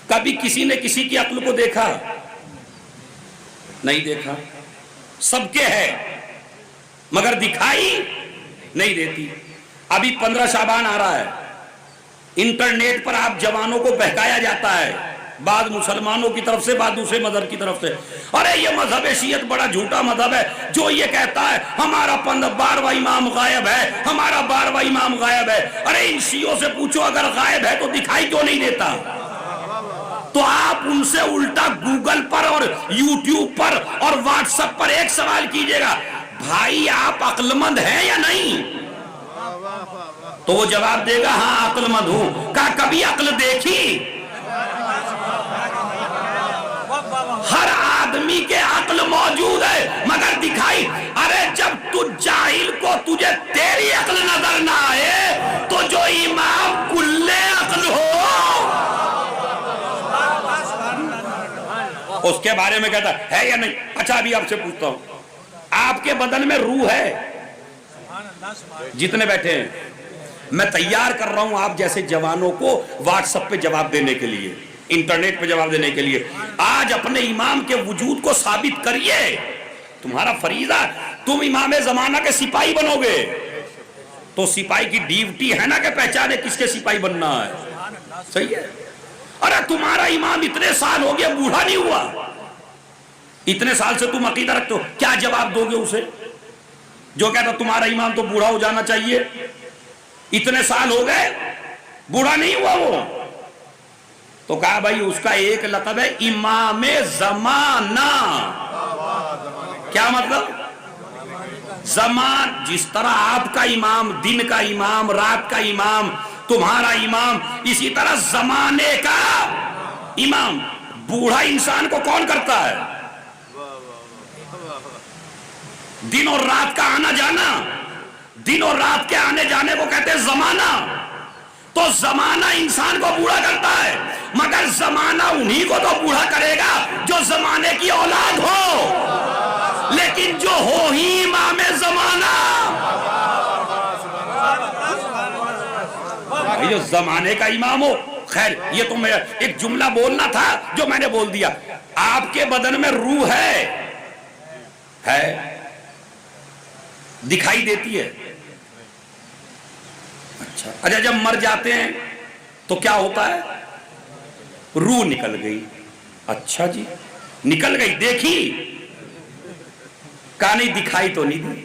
کبھی کسی نے کسی کی عقل کو دیکھا؟ نہیں دیکھا۔ سب کے ہے مگر دکھائی نہیں دیتی۔ ابھی 15 شعبان آ رہا ہے، انٹرنیٹ پر آپ جوانوں کو بہکایا جاتا ہے، بعض مسلمانوں کی طرف سے، بعض دوسرے مذہب کی طرف سے۔ ارے یہ مذہب شیعت بڑا جھوٹا مذہب ہے جو یہ کہتا ہے ہمارا 12واں امام غائب ہے، ہمارا 12واں امام غائب ہے۔ ارے ان شیعوں سے پوچھو اگر غائب ہے تو دکھائی کیوں نہیں دیتا؟ تو آپ ان سے الٹا گوگل پر اور یوٹیوب پر اور واٹس ایپ پر ایک سوال کیجئے گا، بھائی آپ عقل مند ہیں یا نہیں؟ تو وہ جواب دے گا ہاں عقل مند ہوں۔ کہا کبھی عقل دیکھی؟ ہر آدمی کے عقل موجود ہے مگر دکھائی۔ ارے جب تو جاہل کو تجھے تیری عقل نظر نہ آئے تو جو امام کلے عقل ہو اس کے بارے میں کہتا ہے یا نہیں؟ اچھا ابھی آپ سے پوچھتا ہوں، آپ کے بدن میں روح ہے؟ جتنے بیٹھے ہیں، میں تیار کر رہا ہوں آپ جیسے جوانوں کو واٹس ایپ پہ جواب دینے کے لیے، انٹرنیٹ پہ جواب دینے کے لیے۔ آج اپنے امام کے وجود کو ثابت کریے، تمہارا فریضہ۔ تم امام زمانہ کے سپاہی بنو گے تو سپاہی کی ڈیوٹی ہے نا کہ پہچانے کس کے سپاہی بننا ہے، صحیح ہے؟ ارے تمہارا امام اتنے سال ہو گیا، بوڑھا نہیں ہوا، اتنے سال سے تم عقیدہ رکھتے ہو، کیا جواب دو گے اسے جو کہتا تمہارا امام تو بوڑھا ہو جانا چاہیے، اتنے سال ہو گئے بوڑھا نہیں ہوا وہ؟ تو کہا بھائی اس کا ایک لقب ہے امام زمانہ۔ کیا مطلب؟ زمان، جس طرح آپ کا امام دن کا امام، رات کا امام، تمہارا امام، اسی طرح زمانے کا امام۔ بوڑھا انسان کو کون کرتا ہے؟ دن اور رات کا آنا جانا، دن اور رات کے آنے جانے کو کہتے ہیں زمانہ۔ تو زمانہ انسان کو بوڑھا کرتا ہے، مگر زمانہ انہی کو تو بوڑھا کرے گا جو زمانے کی اولاد ہو، لیکن جو ہو ہی امام زمانہ، جو زمانے کا امام ہو۔ خیر یہ تو میں ایک جملہ بولنا تھا جو میں نے بول دیا۔ آپ کے بدن میں روح ہے، دکھائی دیتی ہے۔ اچھا جب مر جاتے ہیں تو کیا ہوتا ہے؟ روح نکل گئی۔ اچھا جی نکل گئی، دیکھی؟ کہا نہیں دکھائی تو نہیں دی،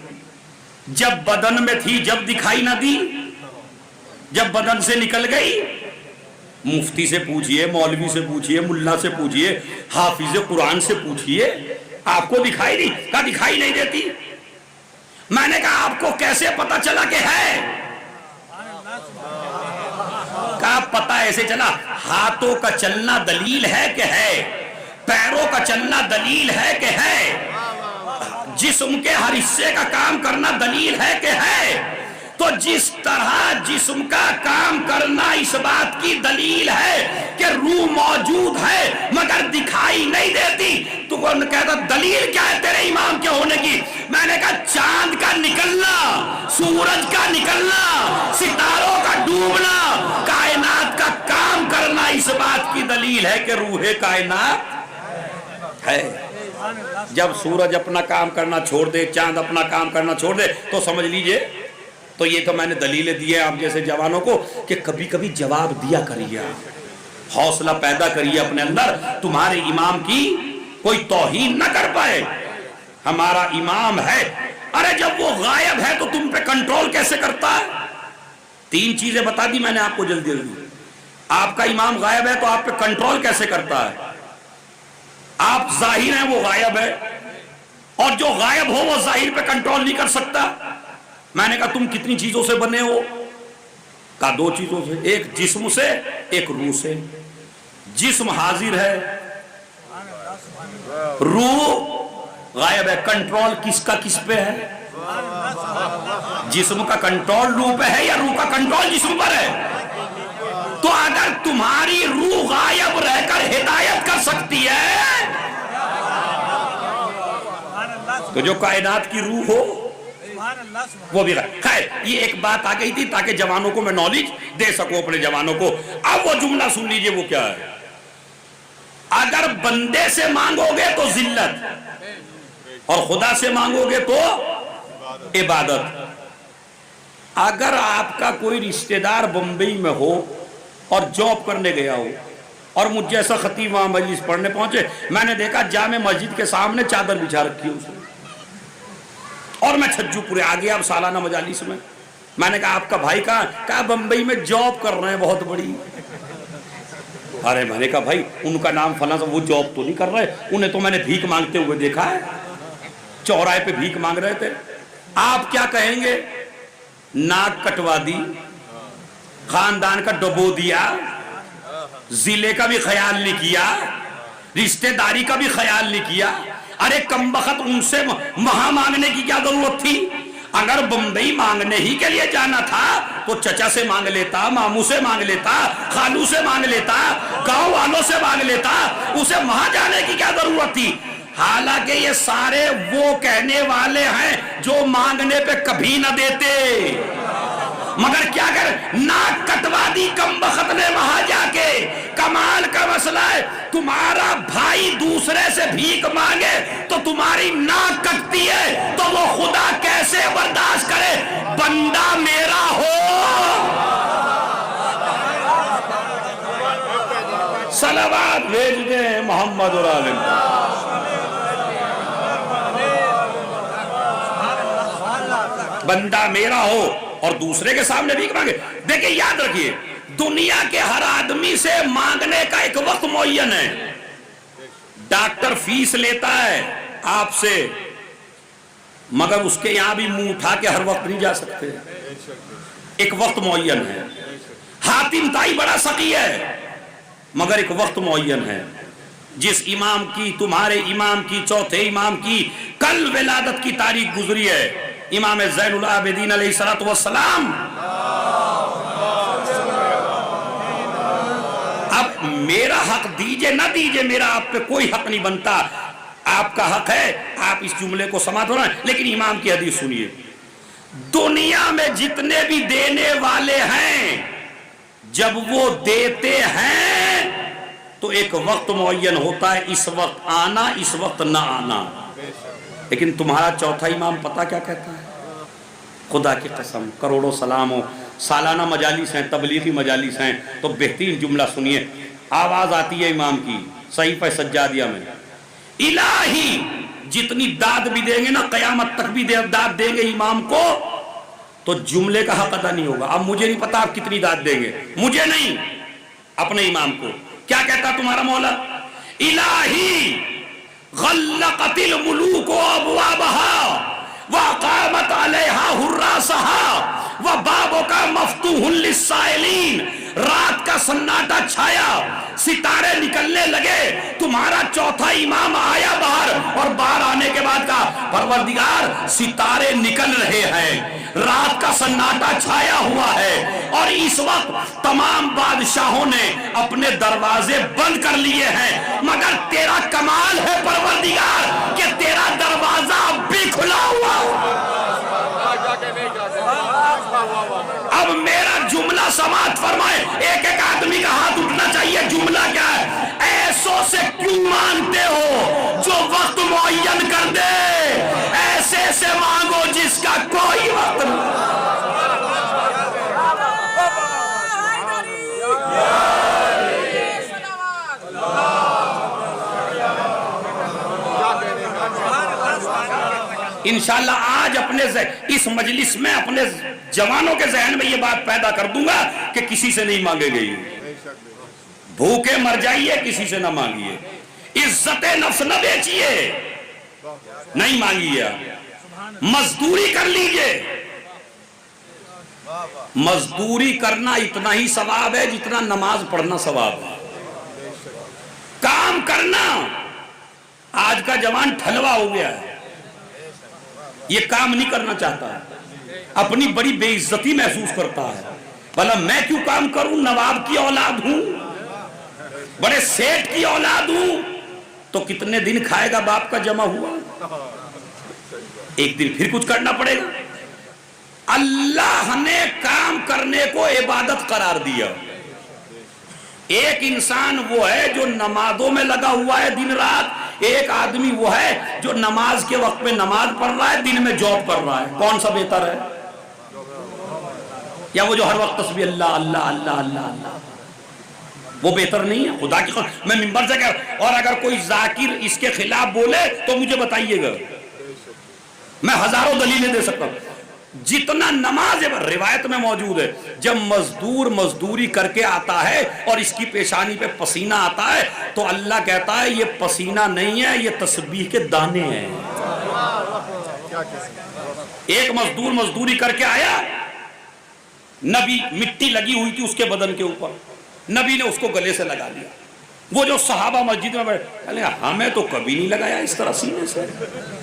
جب بدن میں تھی جب دکھائی نہ دی، جب بدن سے نکل گئی مفتی سے پوچھئے، مولوی سے پوچھئے، ملا سے پوچھئے، حافظ قرآن سے پوچھئے، آپ کو دکھائی دی؟ کہا دکھائی نہیں دیتی۔ میں نے کہا آپ کو کیسے پتا چلا کہ ہے؟ کہا پتہ ایسے چلا، ہاتھوں کا چلنا دلیل ہے کہ ہے، پیروں کا چلنا دلیل ہے کہ ہے، جسم کے ہر حصے کا کام کرنا دلیل ہے کہ ہے۔ تو جس طرح جسم کا کام کرنا اس بات کی دلیل ہے کہ روح موجود ہے مگر دکھائی نہیں دیتی، تو کون کہتا دلیل کیا ہے تیرے امام کے ہونے کی؟ میں نے کہا چاند کا نکلنا، سورج کا نکلنا، ستاروں کا ڈوبنا، کائنات کا کام کرنا اس بات کی دلیل ہے کہ روح کائنات ہے۔ جب سورج اپنا کام کرنا چھوڑ دے، چاند اپنا کام کرنا چھوڑ دے تو سمجھ لیجئے، تو یہ تو میں نے دلیلیں دی ہیں آپ جیسے جوانوں کو کہ کبھی کبھی جواب دیا کریے، حوصلہ پیدا کریے اپنے اندر، تمہارے امام کی کوئی توہین نہ کر پائے۔ ہمارا امام ہے، ارے جب وہ غائب ہے تو تم پہ کنٹرول کیسے کرتا ہے؟ 3 چیزیں بتا دی میں نے آپ کو جلدی جلدی۔ آپ کا امام غائب ہے تو آپ پہ کنٹرول کیسے کرتا ہے؟ آپ ظاہر ہیں، وہ غائب ہے، اور جو غائب ہو وہ ظاہر پہ کنٹرول نہیں کر سکتا۔ میں نے کہا تم کتنی چیزوں سے بنے ہو؟ کہا 2 چیزوں سے، ایک جسم سے ایک روح سے۔ جسم حاضر ہے، روح غائب ہے۔ کنٹرول کس کا کس پہ ہے؟ جسم کا کنٹرول روح پہ ہے یا روح کا کنٹرول جسم پر ہے؟ تو اگر تمہاری روح غائب رہ کر ہدایت کر سکتی ہے تو جو کائنات کی روح ہو وہ بھی رہا۔ خیر یہ ایک بات آ گئی تھی تاکہ جوانوں کو میں نالج دے سکوں اپنے جوانوں کو۔ اب وہ جملہ سن لیجئے وہ کیا ہے، اگر بندے سے مانگو گے تو ذلت اور خدا سے مانگو گے تو عبادت۔ اگر آپ کا کوئی رشتہ دار بمبئی میں ہو اور جاب کرنے گیا ہو اور مجھ جیسا خطیب وہاں مجلس پڑھنے پہنچے، میں نے دیکھا جامع مسجد کے سامنے چادر بچھا رکھی ہے اس نے، اور میں چھجو پورے آ گیا اب سالانہ مجالس میں نے کہا آپ کا بھائی کہاں؟ کہا بمبئی میں جاب کر رہے ہیں بہت بڑی۔ ارے میں نے کہا بھائی ان کا نام فلاں، وہ جاب تو نہیں کر رہے، انہیں تو میں نے بھیک مانگتے ہوئے دیکھا ہے، چوراہے پہ بھیک مانگ رہے تھے۔ آپ کیا کہیں گے؟ ناک کٹوا دی، خاندان کا ڈبو دیا، ضلع کا بھی خیال نہیں کیا، رشتہ داری کا بھی خیال نہیں کیا۔ ارے کم بخت ان سے وہاں مانگنے کی کیا ضرورت تھی؟ اگر بمبئی مانگنے ہی کے لیے جانا تھا تو چچا سے مانگ لیتا، ماموں سے مانگ لیتا، خالو سے مانگ لیتا، گاؤں والوں سے مانگ لیتا، اسے وہاں جانے کی کیا ضرورت تھی؟ حالانکہ یہ سارے وہ کہنے والے ہیں جو مانگنے پہ کبھی نہ دیتے، مگر کیا کر ناک کٹوا دی کم بخت نے وہاں جا کے۔ کمال کا مسئلہ ہے، تمہارا بھائی دوسرے سے بھیک مانگے تو تمہاری ناک کٹتی ہے تو وہ خدا کیسے برداشت کرے؟ بندہ میرا ہو، صلوات بھیج دیں محمد اور عالم۔ بندہ میرا ہو اور دوسرے کے سامنے بھیک مانگے۔ دیکھیں یاد رکھیے، دنیا کے ہر آدمی سے مانگنے کا ایک وقت معین ہے۔ ڈاکٹر فیس لیتا ہے آپ سے، مگر اس کے یہاں بھی منہ اٹھا کے ہر وقت نہیں جا سکتے، ایک وقت معین ہے۔ حاتم طائی بڑا سخی ہے مگر ایک وقت معین ہے۔ جس امام کی، تمہارے امام کی، چوتھے امام کی کل ولادت کی تاریخ گزری ہے، امام زین العابدین علیہ السلام۔ اب میرا حق دیجئے نہ دیجئے، میرا آپ پہ کوئی حق نہیں بنتا، آپ کا حق ہے، آپ اس جملے کو سماعت ہونا ہے، لیکن امام کی حدیث سنیے۔ دنیا میں جتنے بھی دینے والے ہیں جب وہ دیتے ہیں تو ایک وقت معین ہوتا ہے، اس وقت آنا اس وقت نہ آنا۔ لیکن تمہارا چوتھا امام پتہ کیا کہتا ہے؟ خدا کی قسم کروڑوں سلام ہو، سالانہ مجالس ہیں، تبلیغی مجالس ہیں، تو بہترین جملہ سنیے، آواز آتی ہے امام کی صحیفہ سجادیہ میں، الہی جتنی داد بھی دیں گے نا قیامت تک بھی داد دیں گے امام کو تو جملے کا حق ادا نہیں ہوگا. اب مجھے نہیں پتا آپ کتنی داد دیں گے, مجھے نہیں, اپنے امام کو. کیا کہتا تمہارا مولا؟ الہی غلقت الملوک ابوابها وقامت علیہا حراسہا وبابک مفتوح للسائلین. رات کا سناٹا چھایا, ستارے نکلنے لگے, تمہارا چوتھا امام آیا باہر, اور باہر آنے کے بعد کہا پروردگار ستارے نکل رہے ہیں, رات کا سناٹا چھایا ہوا ہے, اور اس وقت تمام بادشاہوں نے اپنے دروازے بند کر لیے ہیں, مگر تیرا کمال ہے پروردگار کہ تیرا دروازہ اب بھی کھلا ہوا. اب میرا جملہ سماعت فرمائے, ایک ایک آدمی کا ہاتھ اٹھنا چاہیے. جملہ کیا ہے؟ ایسوں سے کیوں مانگتے ہو جو وقت معین کر دے, ایسے سے مانگو جس کا کوئی وقت نہیں. انشاءاللہ آج اپنے اس مجلس میں اپنے جوانوں کے ذہن میں یہ بات پیدا کر دوں گا کہ کسی سے نہیں مانگے گئی. بھوکے مر جائیے, کسی سے نہ مانگیے. عزت نفس نہ بیچیے, نہیں مانگیے. مزدوری کر لیجئے. مزدوری کرنا اتنا ہی ثواب ہے جتنا نماز پڑھنا ثواب ہے. کام کرنا, آج کا جوان ٹھلوا ہو گیا ہے, یہ کام نہیں کرنا چاہتا ہے, اپنی بڑی بے عزتی محسوس کرتا ہے. بھلا میں کیوں کام کروں, نواب کی اولاد ہوں, بڑے سیٹ کی اولاد ہوں, تو کتنے دن کھائے گا باپ کا جمع ہوا, ایک دن پھر کچھ کرنا پڑے گا. اللہ نے کام کرنے کو عبادت قرار دیا. ایک انسان وہ ہے جو نمازوں میں لگا ہوا ہے دن رات, ایک آدمی وہ ہے جو نماز کے وقت میں نماز پڑھ رہا ہے, دن میں جاب کر رہا ہے. کون سا بہتر ہے؟ یا وہ جو ہر وقت تسبیح اللہ اللہ اللہ اللہ اللہ, وہ بہتر نہیں ہے؟ خدا کی قسم میں منبر سے کہہ, اور اگر کوئی ذاکر اس کے خلاف بولے تو مجھے بتائیے گا, میں ہزاروں دلیلیں دے سکتا ہوں. جتنا نماز روایت میں موجود ہے, جب مزدور مزدوری کر کے آتا ہے اور اس کی پیشانی پہ پسینہ آتا ہے تو اللہ کہتا ہے یہ پسینہ نہیں ہے, یہ تسبیح کے دانے ہیں. ایک مزدور مزدوری کر کے آیا, نبی مٹی لگی ہوئی تھی اس کے بدن کے اوپر, نبی نے اس کو گلے سے لگا لیا. وہ جو صحابہ مسجد میں بیٹھے, ہمیں تو کبھی نہیں لگایا اس طرح سینے سے,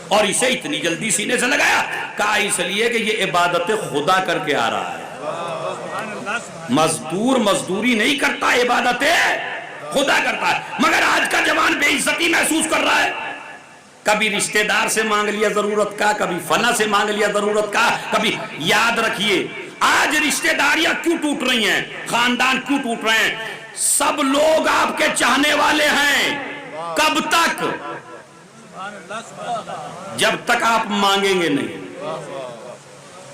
اور اسے اتنی جلدی سینے سے لگایا. کہا اس لیے کہ یہ عبادت خدا کر کے آ رہا ہے. مزدور مزدوری نہیں کرتا, عبادت خدا کرتا ہے. مگر آج کا جوان بے عزتی محسوس کر رہا ہے, کبھی رشتہ دار سے مانگ لیا ضرورت کا, کبھی فلاں سے مانگ لیا ضرورت کا. کبھی یاد رکھیے آج رشتہ داریاں کیوں ٹوٹ رہی ہیں, خاندان کیوں ٹوٹ رہے ہیں؟ سب لوگ آپ کے چاہنے والے ہیں. کب تک؟ جب تک آپ مانگیں گے نہیں.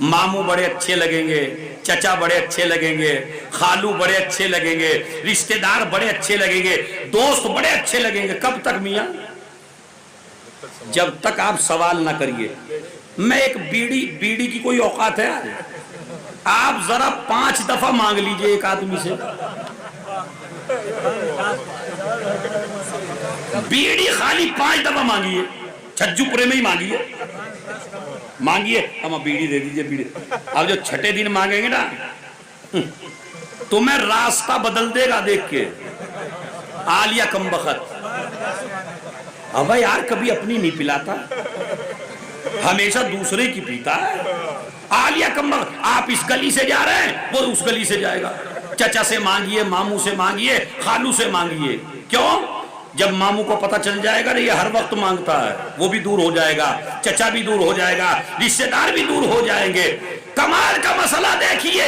ماموں بڑے اچھے لگیں گے, چچا بڑے اچھے لگیں گے, خالو بڑے اچھے لگیں گے, رشتہ دار بڑے اچھے لگیں گے, دوست بڑے اچھے لگیں گے. کب تک میاں؟ جب تک آپ سوال نہ کریے. میں ایک بیڑی کی کوئی اوقات ہے؟ آپ ذرا 5 دفعہ مانگ لیجئے ایک آدمی سے. بیڑی خالی 5 دفعہ مانگیے, چھجو پورے میں ہی مانگیے, ہم بیڑی دے دیجئے بیڑی. اب جو چھٹے دن مانگیں گے نا تمہیں راستہ بدل دے گا دیکھ کے. آلیہ کم بخت, اب یار کبھی اپنی نہیں پلاتا, ہمیشہ دوسرے کی پیتا ہے. آلیہ کم بخت, آپ اس گلی سے جا رہے ہیں وہ اس گلی سے جائے گا. چچا سے مانگیے, ماموں سے مانگیے, خالو سے مانگیے. کیوں؟ جب ماموں کو پتہ چل جائے گا نا یہ ہر وقت مانگتا ہے, وہ بھی دور ہو جائے گا, چچا بھی دور ہو جائے گا, رشتہ دار بھی دور ہو جائیں گے. کمال کا مسئلہ دیکھیے,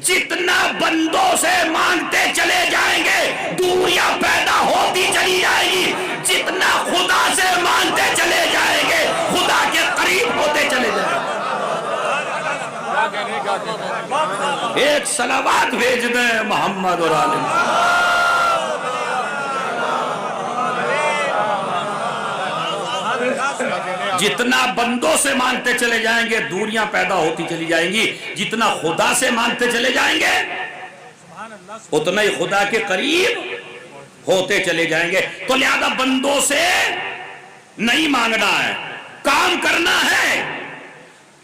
جتنا بندوں سے مانگتے چلے جائیں گے دوریاں پیدا ہوتی چلی جائے گی. جتنا خدا سے مانگتے چلے جائیں گے خدا کے قریب ہوتے چلے جائیں گے. ایک صلوات بھیج دیں محمد اور آل محمد. جتنا بندوں سے مانگتے چلے جائیں گے دوریاں پیدا ہوتی چلی جائیں گی، جتنا خدا سے مانگتے چلے جائیں گے اتنا ہی خدا کے قریب ہوتے چلے جائیں گے۔ تو لہذا بندوں سے نہیں مانگنا ہے، کام کرنا ہے،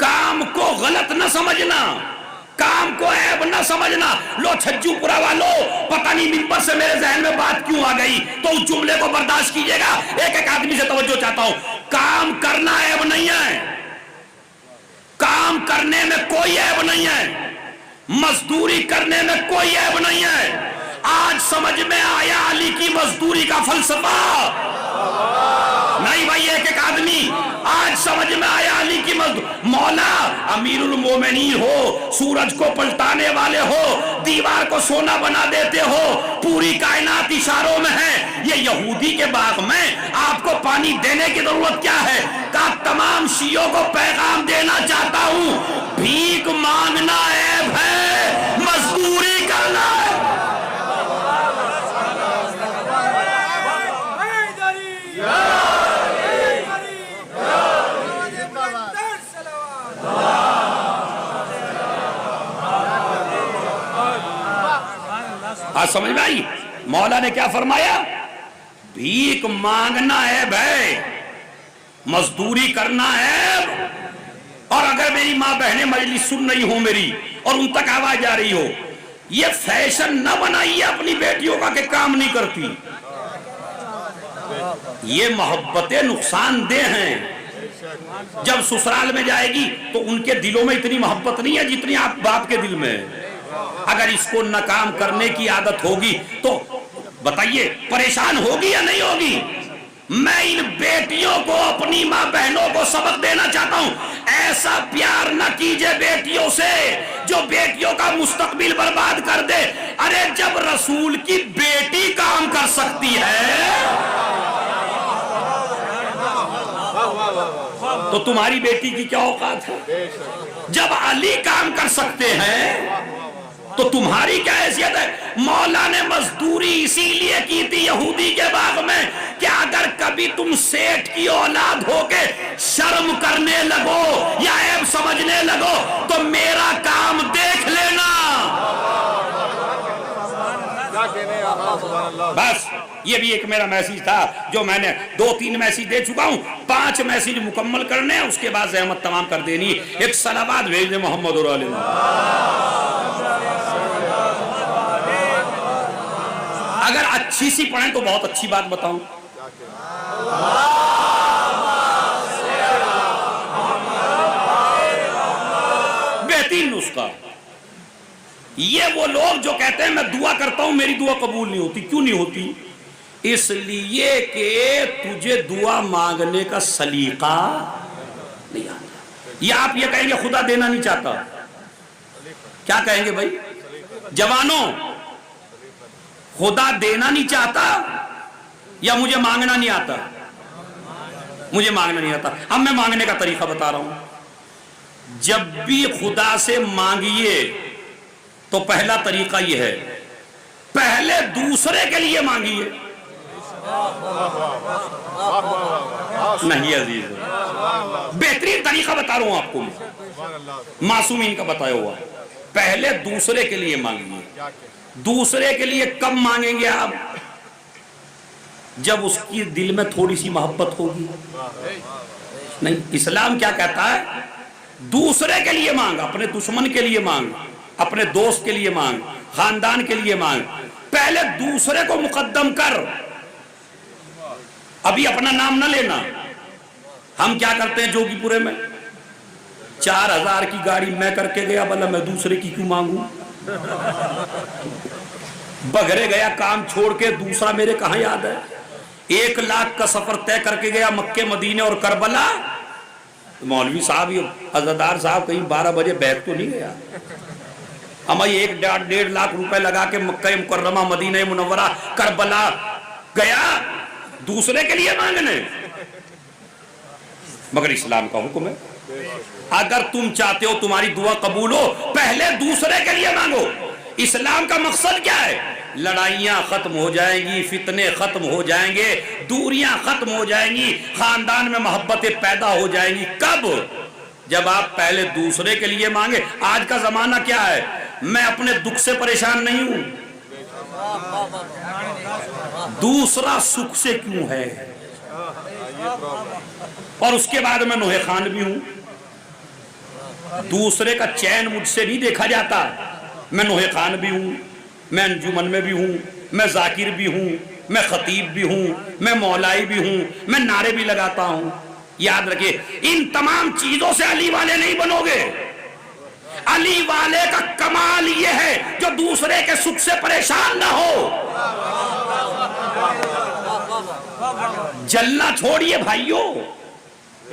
کام کو غلط نہ سمجھنا، کام کو عیب نہ سمجھنا۔ لو چھجو پورا والو، پتہ نہیں ممبر سے میرے ذہن میں بات کیوں آ گئی، تو اس جملے کو برداشت کیجئے گا۔ ایک ایک آدمی سے توجہ چاہتا ہوں، کام کرنا عیب نہیں ہے، کام کرنے میں کوئی عیب نہیں ہے، مزدوری کرنے میں کوئی عیب نہیں ہے۔ آج سمجھ میں آیا علی کی مزدوری کا فلسفہ؟ نہیں بھائی، ایک ایک آدمی آج سمجھ میں آیا علی کی مزدوری۔ مولا امیر المومنین ہو، سورج کو پلٹانے والے ہو، دیوار کو سونا بنا دیتے ہو، پوری کائنات اشاروں میں ہے، یہ یہودی کے باغ میں آپ کو پانی دینے کی ضرورت کیا ہے؟ کہا تمام شیعوں کو پیغام دینا چاہتا ہوں، بھیک مانگنا عیب ہے، مزدوری کرنا ہے۔ آج سمجھ میں آئی؟ مولا نے کیا فرمایا؟ بھیک مانگنا عیب ہے، مزدوری کرنا عیب۔ اور اگر میری ماں بہنیں مجلس سن رہی ہوں میری اور ان تک آواز جا رہی ہو، یہ فیشن نہ بنائیے اپنی بیٹیوں کا کہ کام نہیں کرتی، یہ محبتیں نقصان دہ ہیں۔ جب سسرال میں جائے گی تو ان کے دلوں میں اتنی محبت نہیں ہے جتنی آپ باپ کے دل میں ہے۔ اگر اس کو ناکام کرنے کی عادت ہوگی تو بتائیے پریشان ہوگی یا نہیں ہوگی؟ میں ان بیٹیوں کو، اپنی ماں بہنوں کو سبق دینا چاہتا ہوں، ایسا پیار نہ کیجئے بیٹیوں سے جو بیٹیوں کا مستقبل برباد کر دے۔ ارے جب رسول کی بیٹی کام کر سکتی ہے تو تمہاری بیٹی کی کیا اوقات ہے؟ جب علی کام کر سکتے ہیں تو تمہاری کیا حیثیت ہے؟ مولا نے مزدوری اسی لیے کی تھی یہودی کے باغ میں کہ اگر کبھی تم سیٹ کی اولاد ہو کے شرم کرنے لگو یا عیب سمجھنے لگو تو میرا کام دیکھ لینا۔ بس یہ بھی ایک میرا میسیج تھا جو میں نے 2-3 میسیج دے چکا ہوں، 5 میسیج مکمل کرنے ہیں، اس کے بعد زحمت تمام کر دینی۔ ایک صلوات بھیج دیں محمد اور علیہ۔ اگر اچھی سی پڑھیں تو بہت اچھی بات بتاؤں، بہترین نسخہ۔ یہ وہ لوگ جو کہتے ہیں میں دعا کرتا ہوں میری دعا قبول نہیں ہوتی، کیوں نہیں ہوتی؟ اس لیے کہ تجھے دعا مانگنے کا سلیقہ نہیں آتا۔ یا آپ یہ کہیں گے خدا دینا نہیں چاہتا، کیا کہیں گے بھائی؟ جوانوں، خدا دینا نہیں چاہتا یا مجھے مانگنا نہیں آتا؟ مجھے مانگنا نہیں آتا۔ اب میں مانگنے کا طریقہ بتا رہا ہوں۔ جب بھی خدا سے مانگیے تو پہلا طریقہ یہ ہے، پہلے دوسرے کے لیے مانگیے۔ نہیں عزیز، بہترین طریقہ بتا رہا ہوں آپ کو، معصومین کا بتایا ہوا، پہلے دوسرے کے لیے مانگیے۔ دوسرے کے لیے کب مانگیں گے آپ؟ جب اس کی دل میں تھوڑی سی محبت ہوگی۔ نہیں، اسلام کیا کہتا ہے؟ دوسرے کے لیے مانگ، اپنے دشمن کے لیے مانگ، اپنے دوست کے لیے مانگ، خاندان کے لیے مانگ، پہلے دوسرے کو مقدم کر، ابھی اپنا نام نہ لینا۔ ہم کیا کرتے ہیں جوگی پورے میں، 4000 کی گاڑی میں کر کے گیا، بھلا میں دوسرے کی کیوں مانگوں؟ بگرے گیا کام چھوڑ کے، دوسرا میرے کہاں یاد ہے؟ 1 لاکھ کا سفر طے کر کے گیا مکے مدینے اور کربلا، مولوی صاحب عزادار صاحب کہیں 12 بجے بیٹھ تو نہیں گیا؟ ہم 1.5 لاکھ روپے لگا کے مکہ مکرمہ مدینہ منورہ کربلا گیا دوسرے کے لیے مانگنے؟ مگر اسلام کا حکم ہے، اگر تم چاہتے ہو تمہاری دعا قبول ہو پہلے دوسرے کے لیے مانگو۔ اسلام کا مقصد کیا ہے؟ لڑائیاں ختم ہو جائیں گی، فتنے ختم ہو جائیں گے، دوریاں ختم ہو جائیں گی، خاندان میں محبتیں پیدا ہو جائیں گی۔ کب؟ جب آپ پہلے دوسرے کے لیے مانگے۔ آج کا زمانہ کیا ہے؟ میں اپنے دکھ سے پریشان نہیں ہوں، دوسرا سکھ سے کیوں ہے، اور اس کے بعد میں نوحے خان بھی ہوں۔ دوسرے کا چین مجھ سے نہیں دیکھا جاتا، میں نوحے خان بھی ہوں، میں انجمن میں بھی ہوں، میں ذاکر بھی ہوں، میں خطیب بھی ہوں، میں مولائی بھی ہوں، میں نعرے بھی لگاتا ہوں۔ یاد رکھیے، ان تمام چیزوں سے علی والے نہیں بنو گے۔ علی والے کا کمال یہ ہے جو دوسرے کے سکھ سے پریشان نہ ہو۔ جلنا چھوڑیے بھائیوں،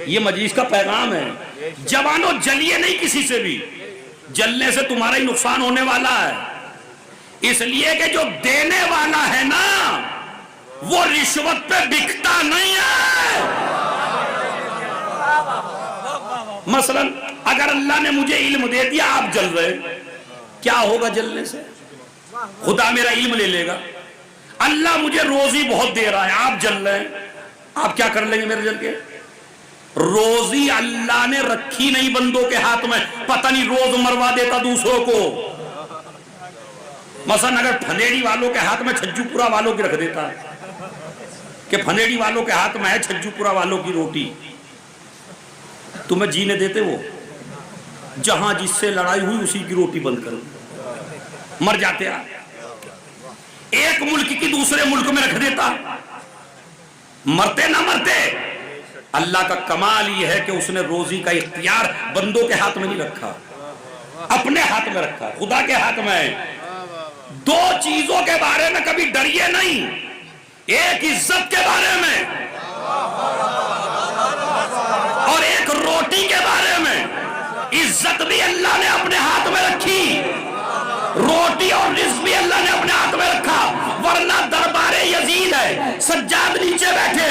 یہ مجلس کا پیغام ہے۔ جوانوں جلیے نہیں کسی سے بھی، جلنے سے تمہارا ہی نقصان ہونے والا ہے۔ اس لیے کہ جو دینے والا ہے نا وہ رشوت پہ بکتا نہیں ہے۔ مثلا اگر اللہ نے مجھے علم دے دیا، آپ جل رہے، کیا ہوگا جلنے سے؟ خدا میرا علم لے لے گا۔ اللہ مجھے روزی بہت دے رہا ہے، آپ جل رہے ہیں، آپ کیا کر لیں گے میرے جل کے؟ روزی اللہ نے رکھی نہیں بندوں کے ہاتھ میں، پتہ نہیں روز مروا دیتا دوسروں کو۔ مثلا اگر پھنیڑی والوں کے ہاتھ میں چھجو پورا والوں کی رکھ دیتا کہ پھنیڑی والوں کے ہاتھ میں ہے چھجو پورا والوں کی روٹی، تمہیں جینے دیتے؟ وہ جہاں جس سے لڑائی ہوئی اسی کی روٹی بند کرو، مر جاتے آپ۔ ایک ملک کی دوسرے ملک میں رکھ دیتا، مرتے نہ مرتے۔ اللہ کا کمال یہ ہے کہ اس نے روزی کا اختیار بندوں کے ہاتھ میں نہیں رکھا، اپنے ہاتھ میں رکھا، خدا کے ہاتھ میں ہے۔ دو چیزوں کے بارے میں کبھی ڈریے نہیں، ایک عزت کے بارے میں اور ایک روٹی کے بارے میں۔ عزت بھی اللہ نے اپنے ہاتھ میں رکھی، روٹی اور رزق بھی اللہ نے اپنے ہاتھ میں رکھا، ورنہ دربار یزید ہے، سجاد نیچے بیٹھے،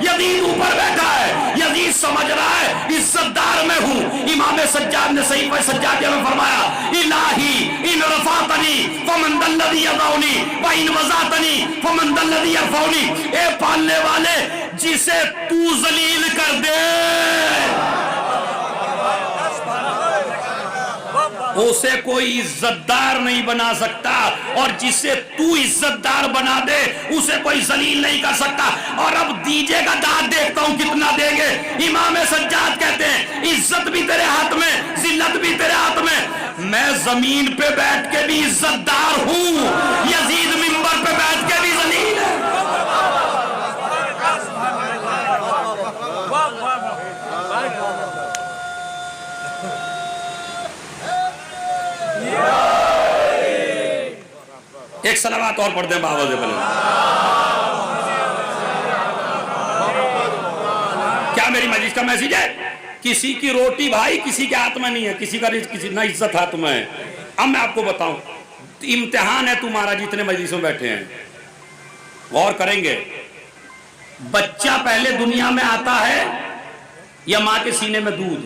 یزید اوپر بیٹھا ہے، یزید سمجھ رہا ہے عزت دار میں ہوں۔ امام سجاد نے صحیح سجادیہ میں فرمایا، الہی ان رفعتنی فمن ذا الذی یضعنی وان وضعتنی فمن ذا الذی یرفعنی۔ اے پالنے والے، جسے تو ذلیل کر دے اسے کوئی عزت دار نہیں بنا سکتا، اور جسے تو عزت دار بنا دے اسے کوئی ذلیل نہیں کر سکتا۔ اور اب دیجے گا داد، دیکھتا ہوں کتنا دیں گے۔ امام سجاد کہتے ہیں عزت بھی تیرے ہاتھ میں، ذلت بھی تیرے ہاتھ میں، میں زمین پہ بیٹھ کے بھی عزت دار ہوں، یزید منبر پہ بیٹھ کے بھی ذلیل ہے۔ ایک صلوات اور پڑھ دیں بآواز بلند۔ کیا میری مجلس کا میسج ہے؟ کسی کی روٹی بھائی کسی کے ہاتھ میں نہیں ہے، کسی کا کسی نہ عزت ہاتھ میں ہے۔ اب میں آپ کو بتاؤں، امتحان ہے تمہارا جتنے مجلس میں بیٹھے ہیں، غور کریں گے۔ بچہ پہلے دنیا میں آتا ہے یا ماں کے سینے میں دودھ؟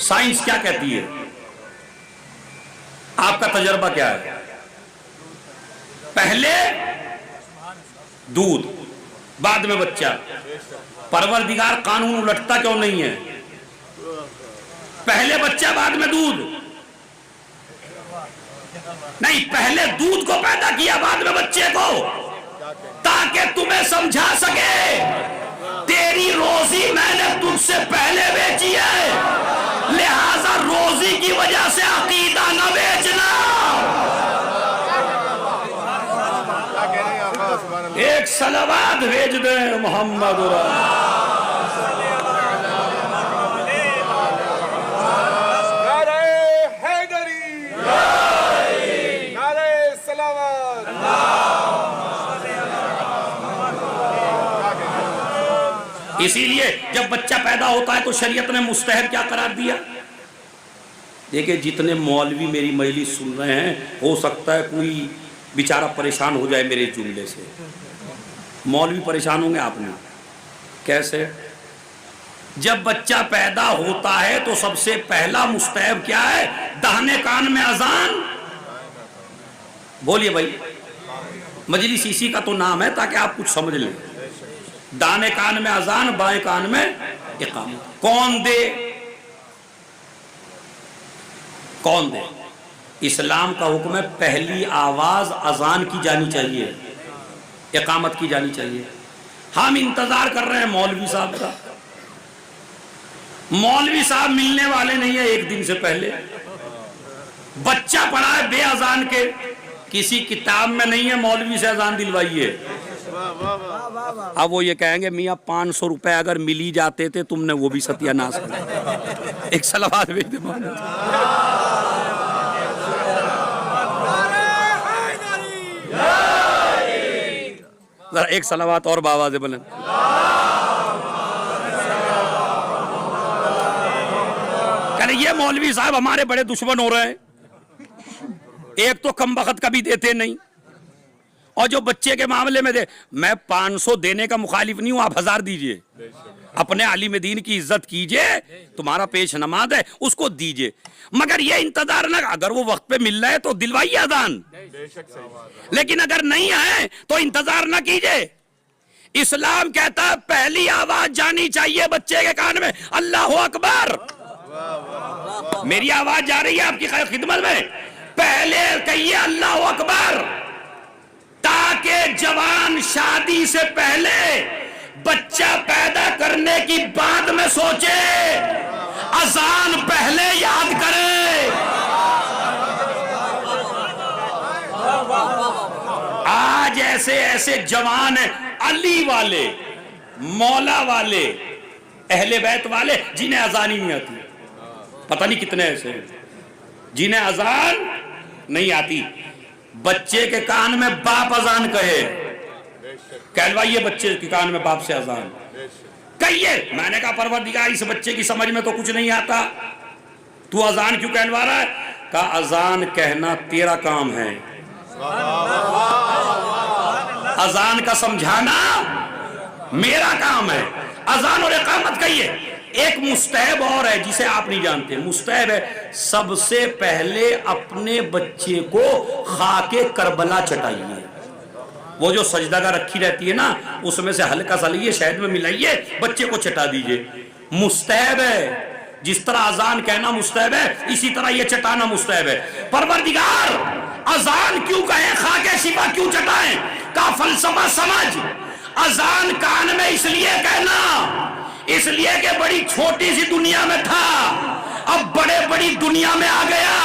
سائنس کیا کہتی ہے؟ آپ کا تجربہ کیا ہے؟ پہلے دودھ بعد میں بچہ۔ پروردگار قانون الٹتا کیوں نہیں ہے؟ پہلے بچہ بعد میں دودھ نہیں، پہلے دودھ کو پیدا کیا بعد میں بچے کو، تاکہ تمہیں سمجھا سکے تیری روزی میں نے تجھ سے پہلے بیچی ہے، لہذا روزی کی وجہ سے عقیدہ نہ بیچنا۔ ایک صلوات بھیج دیں محمد اسی لیے جب بچہ پیدا ہوتا ہے تو شریعت نے مستحب کیا قرار دیا؟ دیکھیں جتنے مولوی میری مجلس سن رہے ہیں، ہو سکتا ہے کوئی بیچارہ پریشان ہو جائے میرے جملے سے۔ مولوی پریشان ہوں گے آپ نے، کیسے؟ جب بچہ پیدا ہوتا ہے تو سب سے پہلا مستحب کیا ہے؟ داہنے کان میں اذان. بولیے بھائی، مجلس اسی کا تو نام ہے تاکہ آپ کچھ سمجھ لیں. داہنے کان میں اذان، بائیں کان میں اقامت. کون دے؟ کون دے؟ اسلام کا حکم ہے پہلی آواز اذان کی جانی چاہیے، اقامت کی جانی چاہیے. ہم انتظار کر رہے ہیں مولوی صاحب کا. مولوی صاحب ملنے والے نہیں ہیں ایک دن سے پہلے. بچہ پڑھا ہے بے اذان کے، کسی کتاب میں نہیں ہے مولوی سے اذان دلوائیے. اب وہ یہ کہیں گے میاں 500 روپے اگر ملی جاتے تھے تم نے وہ بھی ستیہ ناش کر. ایک صلوات بھیج دے. ذرا ایک صلوات اور بآواز بلند. کہ یہ مولوی صاحب ہمارے بڑے دشمن ہو رہے ہیں. ایک تو کم بخت کبھی دیتے نہیں، اور جو بچے کے معاملے میں دے. میں 500 دینے کا مخالف نہیں ہوں، آپ 1000 دیجئے. اپنے عالم دین کی عزت کیجئے، تمہارا پیش نماز ہے اس کو دیجئے. مگر یہ انتظار نہ، اگر وہ وقت پہ مل رہا ہے تو دلوائیے اذان، لیکن اگر نہیں آئے تو انتظار نہ کیجئے. اسلام کہتا ہے پہلی آواز جانی چاہیے بچے کے کان میں، اللہ اکبر. میری آواز جا رہی ہے آپ کی خدمت میں؟ پہلے کہیے اللہ اکبر، تاکہ جوان شادی سے پہلے بچہ پیدا کرنے کی بعد میں سوچے، اذان پہلے یاد کرے. آج ایسے ایسے جوان ہیں، علی والے، مولا والے، اہل بیت والے، جنہیں اذان ہی نہیں آتی. پتہ نہیں کتنے ایسے ہیں جنہیں اذان نہیں آتی. بچے کے کان میں باپ اذان کہے، کہلوائیے بچے کے کان میں باپ سے اذان کہیے. میں نے کہا پروردگار اس بچے کی سمجھ میں تو کچھ نہیں آتا، تو اذان کیوں کہلوا رہا ہے؟ کہا اذان کہنا تیرا کام ہے، اذان کا سمجھانا میرا کام ہے. اذان اور اقامت کہیے. ایک مستحب اور ہے جسے آپ نہیں جانتے. مستحب ہے سب سے پہلے اپنے بچے کو خاک کربلا چٹائیے. وہ جو سجدہ رکھی رہتی ہے نا، اس میں سے ہلکا سا لیے، شہد میں ملائیے، بچے کو چٹا دیجئے. مستحب ہے. جس طرح اذان کہنا مستحب ہے، اسی طرح یہ چٹانا مستحب ہے. پروردگار اذان کیوں کہیں، خاک شفا کیوں چٹائیں؟ کا فلسفہ سمجھ. اذان کان میں اس لیے کہنا، اس لیے کہ بڑی چھوٹی سی دنیا میں تھا، اب بڑے بڑی دنیا میں آ گیا.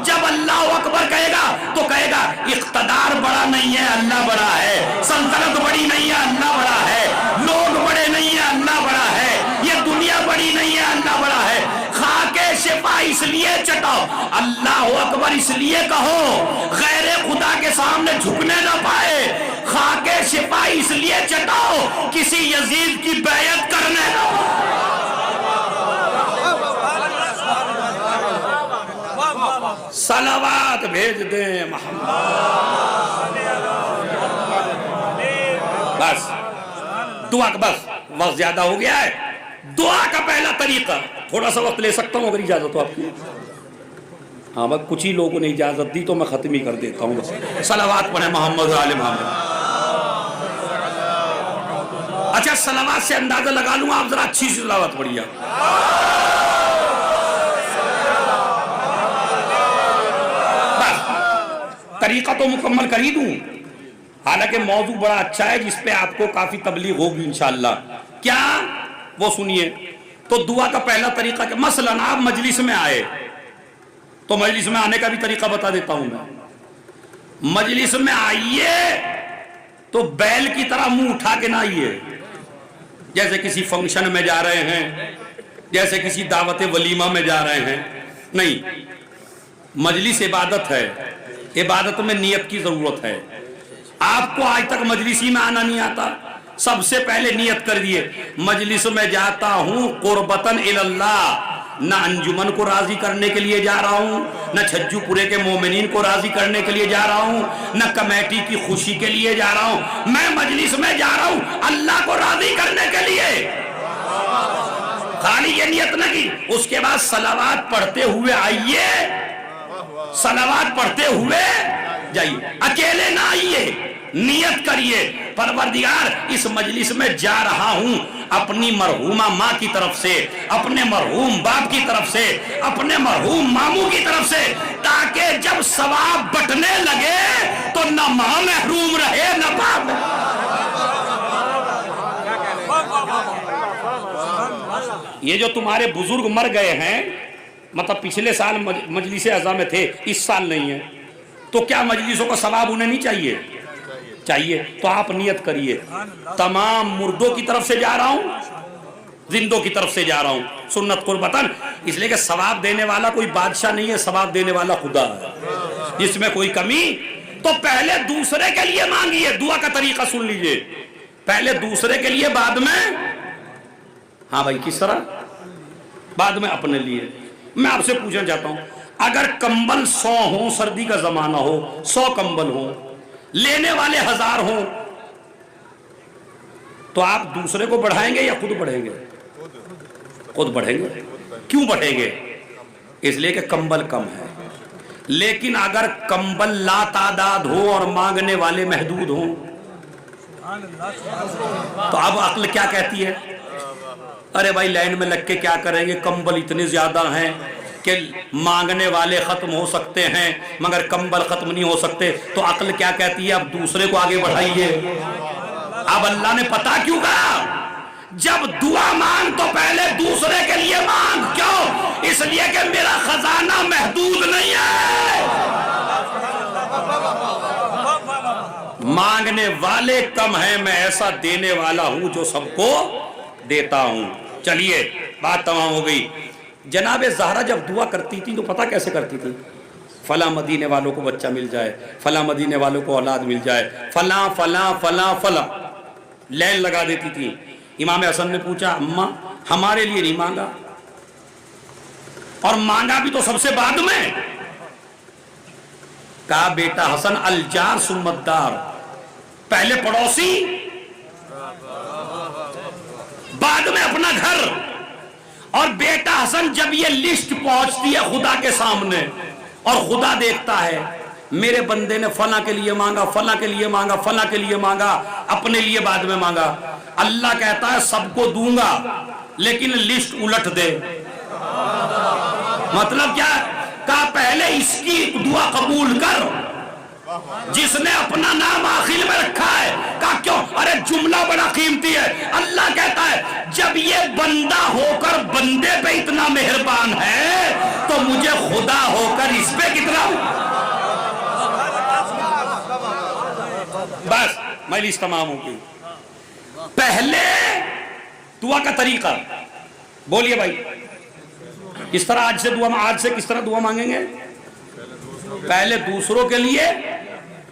جب اللہ اکبر کہے گا تو کہے گا اقتدار بڑا نہیں ہے، اللہ بڑا ہے. سلطنت بڑی نہیں ہے، اللہ بڑا ہے. لوگ بڑے نہیں ہیں، اللہ بڑا ہے. یہ دنیا بڑی نہیں ہے، اللہ بڑا ہے. خاک شفا اس لیے چٹاؤ، اللہ اکبر اس لیے کہو، غیر خدا کے سامنے جھکنے نہ پائے. خاک شفا اس لیے چٹاؤ، کسی یزید کی بیعت کرنے نہ پائے. صلوات بھیج دیں محمد. بس دعا کا، بس وقت زیادہ ہو گیا ہے. دعا کا پہلا طریقہ، تھوڑا سا وقت لے سکتا ہوں اگر اجازت ہو آپ کی؟ ہاں بس کچھ ہی لوگوں نے اجازت دی تو میں ختم ہی کر دیتا ہوں. بس صلوات پڑھیں محمد آل محمد. اچھا صلوات سے اندازہ لگا لوں، آپ ذرا اچھی سی صلوات پڑھیے. طریقہ تو مکمل کر ہی دوں، حالانکہ موضوع بڑا اچھا ہے جس پہ آپ کو کافی تبلیغ ہوگی انشاءاللہ. کیا وہ سنیے. تو دعا کا پہلا طریقہ کہ مثلا آپ مجلس میں آئے تو مجلس میں آنے کا بھی طریقہ بتا دیتا ہوں میں. مجلس میں آئیے تو بیل کی طرح منہ اٹھا کے نہ آئیے، جیسے کسی فنکشن میں جا رہے ہیں، جیسے کسی دعوت ولیمہ میں جا رہے ہیں. نہیں، مجلس عبادت ہے، عبادت میں نیت کی ضرورت ہے. آپ کو آج تک مجلسی میں آنا نہیں آتا، سب سے پہلے نیت کر دیے مجلس میں جاتا ہوں قربتاً اللہ، نہ انجمن کو راضی کرنے کے لیے جا رہا ہوں، نہ چھجو پورے کے مومنین کو راضی کرنے کے لیے جا رہا ہوں، نہ کمیٹی کی خوشی کے لیے جا رہا ہوں. میں مجلس میں جا رہا ہوں اللہ کو راضی کرنے کے لیے. خالی یہ نیت نہ کی، اس کے بعد صلوات پڑھتے ہوئے آئیے، صلوات پڑھتے ہوئے جائیے، اکیلے نہ آئیے، نیت کریے پروردگار اس مجلس میں جا رہا ہوں اپنی مرحومہ ماں کی طرف سے، اپنے مرحوم باپ کی طرف سے، اپنے مرحوم ماموں کی طرف سے، تاکہ جب ثواب بٹنے لگے تو نہ ماں محروم رہے نہ باپ۔ یہ جو تمہارے بزرگ مر گئے ہیں، مطلب پچھلے سال مجلس اعزا میں تھے، اس سال نہیں ہے، تو کیا مجلسوں کا ثواب انہیں نہیں چاہیے؟ چاہیے۔ تو آپ نیت کریے، تمام مردوں کی طرف سے جا رہا ہوں، زندوں کی طرف سے جا رہا ہوں، سنت قربتاً، اس لیے کہ ثواب دینے والا کوئی بادشاہ نہیں ہے، ثواب دینے والا خدا ہے، جس میں کوئی کمی۔ تو پہلے دوسرے کے لیے مانگیے، دعا کا طریقہ سن لیجئے، پہلے دوسرے کے لیے، بعد میں، ہاں بھائی کس طرح؟ بعد میں اپنے لیے۔ میں آپ سے پوچھنا چاہتا ہوں، اگر کمبل 100 ہوں، سردی کا زمانہ ہو، 100 کمبل ہوں، لینے والے 1000 ہوں، تو آپ دوسرے کو بڑھائیں گے یا خود بڑھیں گے؟ خود بڑھیں گے۔ کیوں بڑھیں گے؟ اس لیے کہ کمبل کم ہے۔ لیکن اگر کمبل لا تعداد ہو اور مانگنے والے محدود ہوں، تو اب عقل کیا کہتی ہے؟ ارے بھائی لائن میں لگ کے کیا کریں گے، کمبل اتنے زیادہ ہیں کہ مانگنے والے ختم ہو سکتے ہیں مگر کمبل ختم نہیں ہو سکتے۔ تو عقل کیا کہتی ہے؟ اب دوسرے کو آگے بڑھائیے۔ اب اللہ نے پتا کیوں کہا؟ جب دعا مانگ تو پہلے دوسرے کے لیے مانگ۔ کیوں؟ اس لیے کہ میرا خزانہ محدود نہیں ہے، مانگنے والے کم ہیں، میں ایسا دینے والا ہوں جو سب کو دیتا ہوں۔ چلیے بات تمام ہو گئی۔ جناب زہرا جب دعا کرتی تھی تو پتہ کیسے کرتی تھی؟ فلاں مدینے والوں کو بچہ مل جائے، فلاں مدینے والوں کو اولاد مل جائے، فلاں فلاں فلاں فلاں، لین لگا دیتی تھی۔ امام حسن نے پوچھا اماں ہمارے لیے نہیں مانگا؟ اور مانگا بھی تو سب سے بعد میں۔ کہا بیٹا حسن الجار ثم الدار، پہلے پڑوسی بعد میں اپنا گھر۔ اور بیٹا حسن جب یہ لسٹ پہنچتی ہے خدا کے سامنے اور خدا دیکھتا ہے میرے بندے نے فلاں کے لیے مانگا، فلاں کے لیے مانگا، فلاں کے لیے مانگا، اپنے لیے بعد میں مانگا، اللہ کہتا ہے سب کو دوں گا لیکن لسٹ الٹ دے۔ مطلب کیا؟ کہا پہلے اس کی دعا قبول کر جس نے اپنا نام آخر میں رکھا ہے۔ کہا کیوں؟ ارے جملہ بڑا قیمتی ہے۔ اللہ کہتا ہے جب یہ بندہ ہو کر بندے پہ اتنا مہربان ہے تو مجھے خدا ہو کر اس پہ کتنا۔ بس مجلس تمام ہو گئی۔ پہلے دعا کا طریقہ بولیے بھائی، کس طرح آج سے کس طرح دعا مانگیں گے؟ پہلے دوسروں کے لیے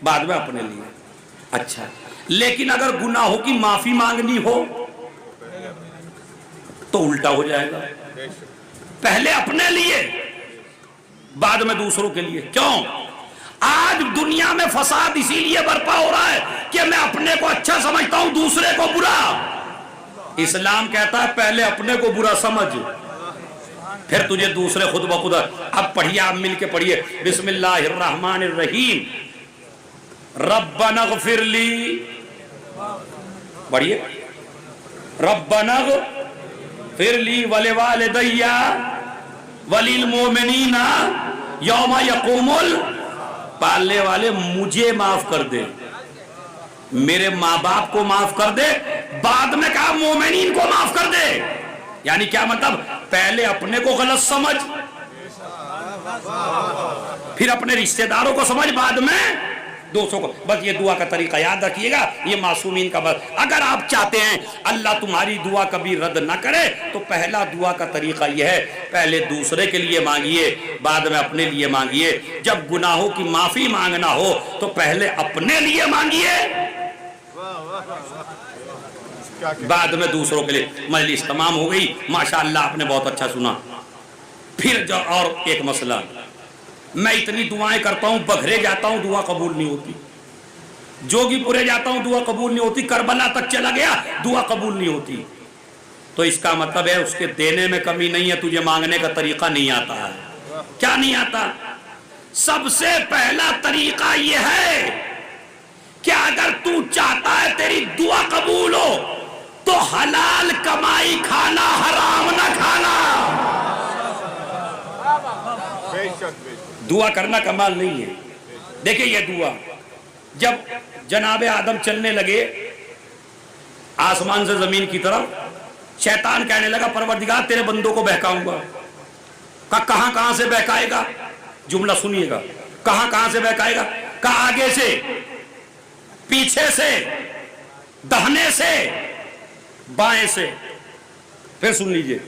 بعد میں اپنے لیے۔ اچھا، لیکن اگر گناہوں کی معافی مانگنی ہو تو الٹا ہو جائے گا، پہلے اپنے لیے بعد میں دوسروں کے لیے۔ کیوں؟ آج دنیا میں فساد اسی لیے برپا ہو رہا ہے کہ میں اپنے کو اچھا سمجھتا ہوں دوسرے کو برا۔ اسلام کہتا ہے پہلے اپنے کو برا سمجھ پھر تجھے دوسرے خود بخود۔ اب پڑھیے، آپ مل کے پڑھیے، بسم اللہ الرحمن الرحیم، ربنا اغفر لی، پڑھیے، ربنا اغفر لی ولوالدی وللمؤمنین یوم یقوم پالنے والے مجھے معاف کر دے، میرے ماں باپ کو معاف کر دے، بعد میں کہا مومنین کو معاف کر دے۔ یعنی کیا مطلب؟ پہلے اپنے کو غلط سمجھ، پھر اپنے رشتہ داروں کو سمجھ، بعد میں دوسروں کو۔ بس یہ دعا کا طریقہ یاد رکھیے گا، یہ معصومین کا بس۔ اگر آپ چاہتے ہیں اللہ تمہاری دعا کبھی رد نہ کرے تو پہلا دعا کا طریقہ یہ ہے، پہلے دوسرے کے لیے مانگیے، بعد میں اپنے لیے مانگیے۔ جب گناہوں کی معافی مانگنا ہو تو پہلے اپنے لیے مانگیے، بعد میں دوسروں کے لیے۔ مجلس تمام ہو گئی، ماشاءاللہ آپ نے بہت اچھا سنا۔ پھر جو اور ایک مسئلہ، میں اتنی دعائیں کرتا ہوں، بگھرے جاتا ہوں، دعا قبول نہیں ہوتی، جوگی پورے جاتا ہوں، دعا قبول نہیں ہوتی، کربلا تک چلا گیا، دعا قبول نہیں ہوتی۔ تو اس کا مطلب ہے اس کے دینے میں کمی نہیں ہے، تجھے مانگنے کا طریقہ نہیں آتا ہے۔ کیا نہیں آتا؟ سب سے پہلا طریقہ یہ ہے کہ اگر تو چاہتا ہے تیری دعا قبول ہو تو حلال کمائی کھانا، حرام نہ کھانا۔ دعا کرنا کمال نہیں ہے۔ دیکھیں یہ دعا، جب جناب آدم چلنے لگے آسمان سے زمین کی طرف، شیطان کہنے لگا پروردگار تیرے بندوں کو بہکاؤں گا۔ کہاں کہاں سے بہکائے گا؟ جملہ سنیے گا، کہاں کہاں سے بہکائے گا؟ کہا آگے سے، پیچھے سے، دہنے سے، بائیں سے۔ پھر سن لیجئے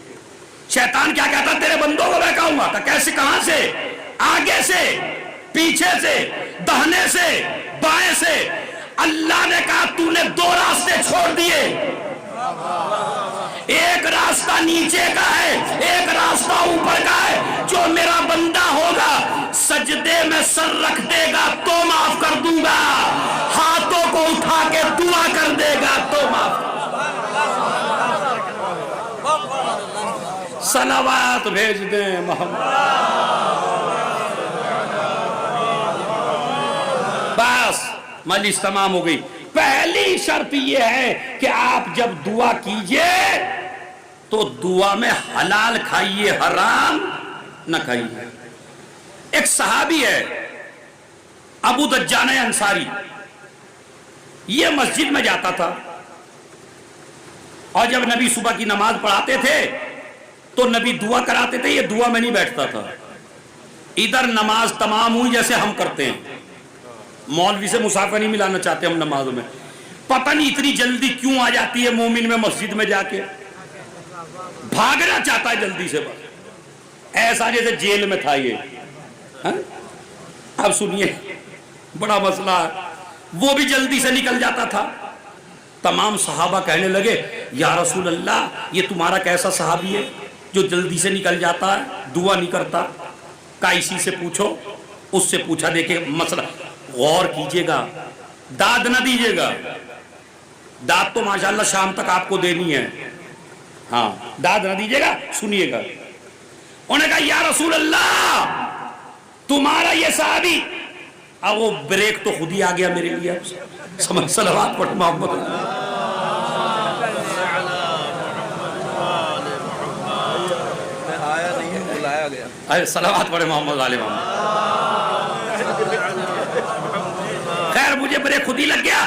شیطان کیا کہتا؟ تیرے بندوں کو بہکاؤں گا۔ کیسے؟ کہاں سے؟ آگے سے، پیچھے سے، دہنے سے، بائیں سے۔ اللہ نے کہا تو نے دو راستے چھوڑ دیے، ایک راستہ نیچے کا ہے، ایک راستہ اوپر کا ہے۔ جو میرا بندہ ہوگا سجدے میں سر رکھ دے گا تو معاف کر دوں گا، ہاتھوں کو اٹھا کے دعا کر دے گا تو معاف کر دوں گا۔ صلوات بھیج دیں محمد۔ بس مجلس تمام ہو گئی۔ پہلی شرط یہ ہے کہ آپ جب دعا کیجئے تو دعا میں حلال کھائیے، حرام نہ کھائیے۔ ایک صحابی ہے ابو دجانہ انصاری، یہ مسجد میں جاتا تھا اور جب نبی صبح کی نماز پڑھاتے تھے تو نبی دعا کراتے تھے، یہ دعا میں نہیں بیٹھتا تھا۔ ادھر نماز تمام ہوئی جیسے ہم کرتے ہیں، مولوی سے مسافہ نہیں ملانا چاہتے ہم نماز میں، پتہ نہیں اتنی جلدی کیوں آ جاتی ہے مومن میں مسجد میں جا کے، بھاگنا چاہتا ہے جلدی سے، بس ایسا جیسے جیل میں تھا یہ۔ اب سنیے بڑا مسئلہ ہے، وہ بھی جلدی سے نکل جاتا تھا۔ تمام صحابہ کہنے لگے یا رسول اللہ یہ تمہارا کیسا صحابی ہے جو جلدی سے نکل جاتا ہے، دعا نہیں کرتا؟ کہا اسی سے پوچھو۔ اس سے پوچھا، دیکھیں مسئلہ غور کیجئے گا، داد نہ دیجئے گا، داد تو ماشاءاللہ شام تک آپ کو دینی ہے، ہاں داد نہ دیجئے گا، سنیے گا۔ انہوں نے کہا یا رسول اللہ تمہارا یہ صحابی، اب وہ بریک تو خود ہی آ گیا میرے لیے، سمجھ صلوات پڑھ محمد۔ صلوات پڑھے محمد علیہ محمد۔ خیر مجھے بریک خود ہی لگ گیا،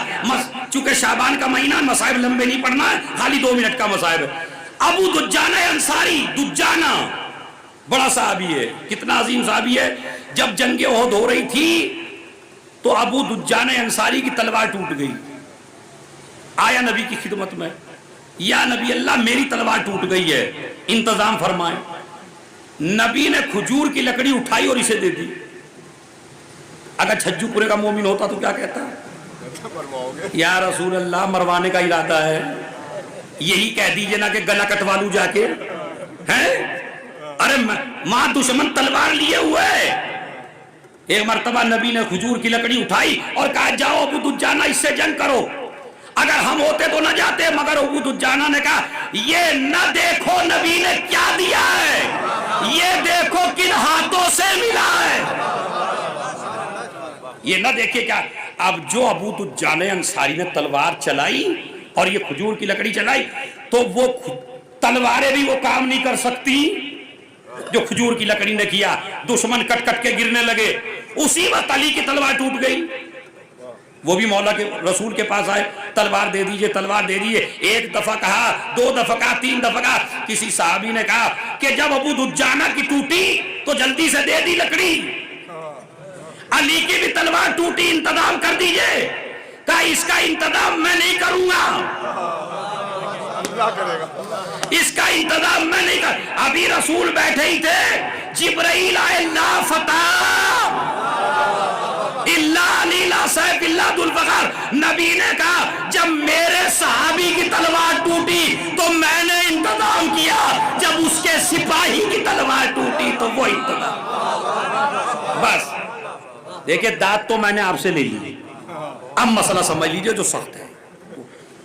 چونکہ شعبان کا مہینہ، مصائب لمبے نہیں پڑھنا ہے، خالی 2 منٹ کا مصائب ہے۔ ابو دجانہ انصاری، دجانہ بڑا صحابی ہے، کتنا عظیم صحابی ہے۔ جب جنگ احد ہو رہی تھی تو ابو دجانہ انصاری کی تلوار ٹوٹ گئی، آیا نبی کی خدمت میں، یا نبی اللہ میری تلوار ٹوٹ گئی ہے، انتظام فرمائیں۔ نبی نے کھجور کی لکڑی اٹھائی اور اسے دے دی۔ اگر چھجو پورے کا مومن ہوتا تو کیا کہتا؟ یا رسول اللہ مروانے کا ارادہ ہے، یہی کہہ دیجئے نا کہ گلا کٹوا لوں جا کے، ہیں؟ ارے ماں دشمن تلوار لیے ہوئے۔ ایک مرتبہ نبی نے کھجور کی لکڑی اٹھائی اور کہا جاؤ ابو دجانہ اس سے جنگ کرو، اگر ہم ہوتے تو نہ جاتے، مگر ابو دجانہ نے کہا یہ نہ دیکھو نبی نے کیا دیا ہے، یہ دیکھو کن ہاتھوں سے ملا ہے، یہ نہ دیکھے کیا۔ اب جو ابو دجانہ انصاری نے تلوار چلائی اور یہ کھجور کی لکڑی چلائی تو وہ تلواریں بھی وہ کام نہیں کر سکتی جو کھجور کی لکڑی نے کیا، دشمن کٹ کٹ کے گرنے لگے۔ اسی وقت علی کی تلوار ٹوٹ گئی، وہ بھی مولا کے رسول کے پاس آئے، تلوار دے دیجئے، تلوار دے دیجئے۔ ایک دفعہ کہا، 2 دفعہ کہا، 3 دفعہ کہا۔ کسی صحابی نے کہا کہ جب ابو دجانہ کی ٹوٹی تو جلدی سے دے دی لکڑی، علی کی بھی تلوار ٹوٹی، انتظام کر دیجئے۔ کہا اس کا انتظام میں نہیں کروں گا، اس کا انتظام میں نہیں کر۔ ابھی رسول بیٹھے ہی تھے، جبرائیل آئے، لا فتح الا علی لا سیف الا ذو الفقار۔ نبی نے کہا جب میرے صحابی کی تلوار ٹوٹی تو میں نے انتظام کیا، جب اس کے سپاہی کی تلوار ٹوٹی تو وہ انتظام۔ بس دیکھیں داد تو میں نے آپ سے لے لی، اب مسئلہ سمجھ لیجئے جو سخت ہے۔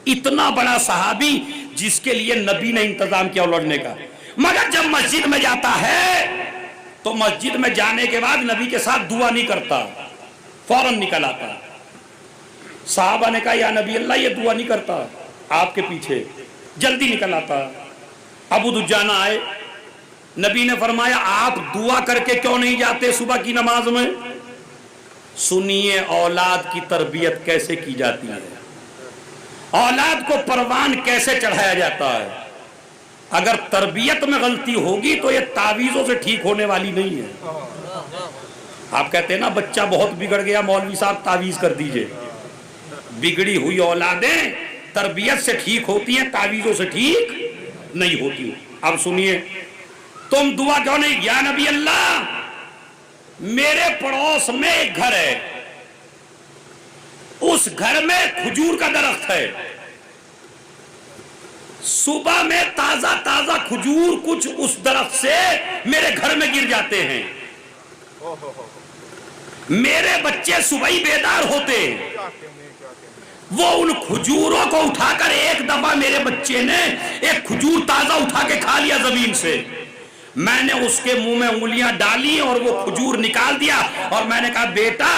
اتنا بڑا صحابی جس کے لیے نبی نے انتظام کیا لڑنے کا. مگر جب مسجد میں جاتا ہے تو مسجد میں جانے کے بعد نبی کے ساتھ دعا نہیں کرتا, فوراً نکل آتا. صحابہ نے کہا یا نبی اللہ یہ دعا نہیں کرتا آپ کے پیچھے, جلدی نکل آتا. ابو دجانہ آئے, نبی نے فرمایا آپ دعا کر کے کیوں نہیں جاتے صبح کی نماز میں؟ سنیے اولاد کی تربیت کیسے کی جاتی ہے, اولاد کو پروان کیسے چڑھایا جاتا ہے. اگر تربیت میں غلطی ہوگی تو یہ تعویذوں سے ٹھیک ہونے والی نہیں ہے. آپ کہتے ہیں نا بچہ بہت بگڑ گیا مولوی صاحب تعویذ کر دیجئے. بگڑی ہوئی اولادیں تربیت سے ٹھیک ہوتی ہیں, تعویذوں سے ٹھیک نہیں ہوتی. اب سنیے, تم دعا کیوں نہیں؟ یا نبی اللہ میرے پڑوس میں ایک گھر ہے, اس گھر میں کھجور کا درخت ہے, صبح میں تازہ تازہ کھجور کچھ اس درخت سے میرے گھر میں گر جاتے ہیں, میرے بچے صبح ہی بیدار ہوتے, وہ ان کھجوروں کو اٹھا کر ایک دفعہ میرے بچے نے ایک کھجور تازہ اٹھا کے کھا لیا زمین سے. میں نے اس کے منہ میں انگلیاں ڈالی اور وہ کھجور نکال دیا اور میں نے کہا بیٹا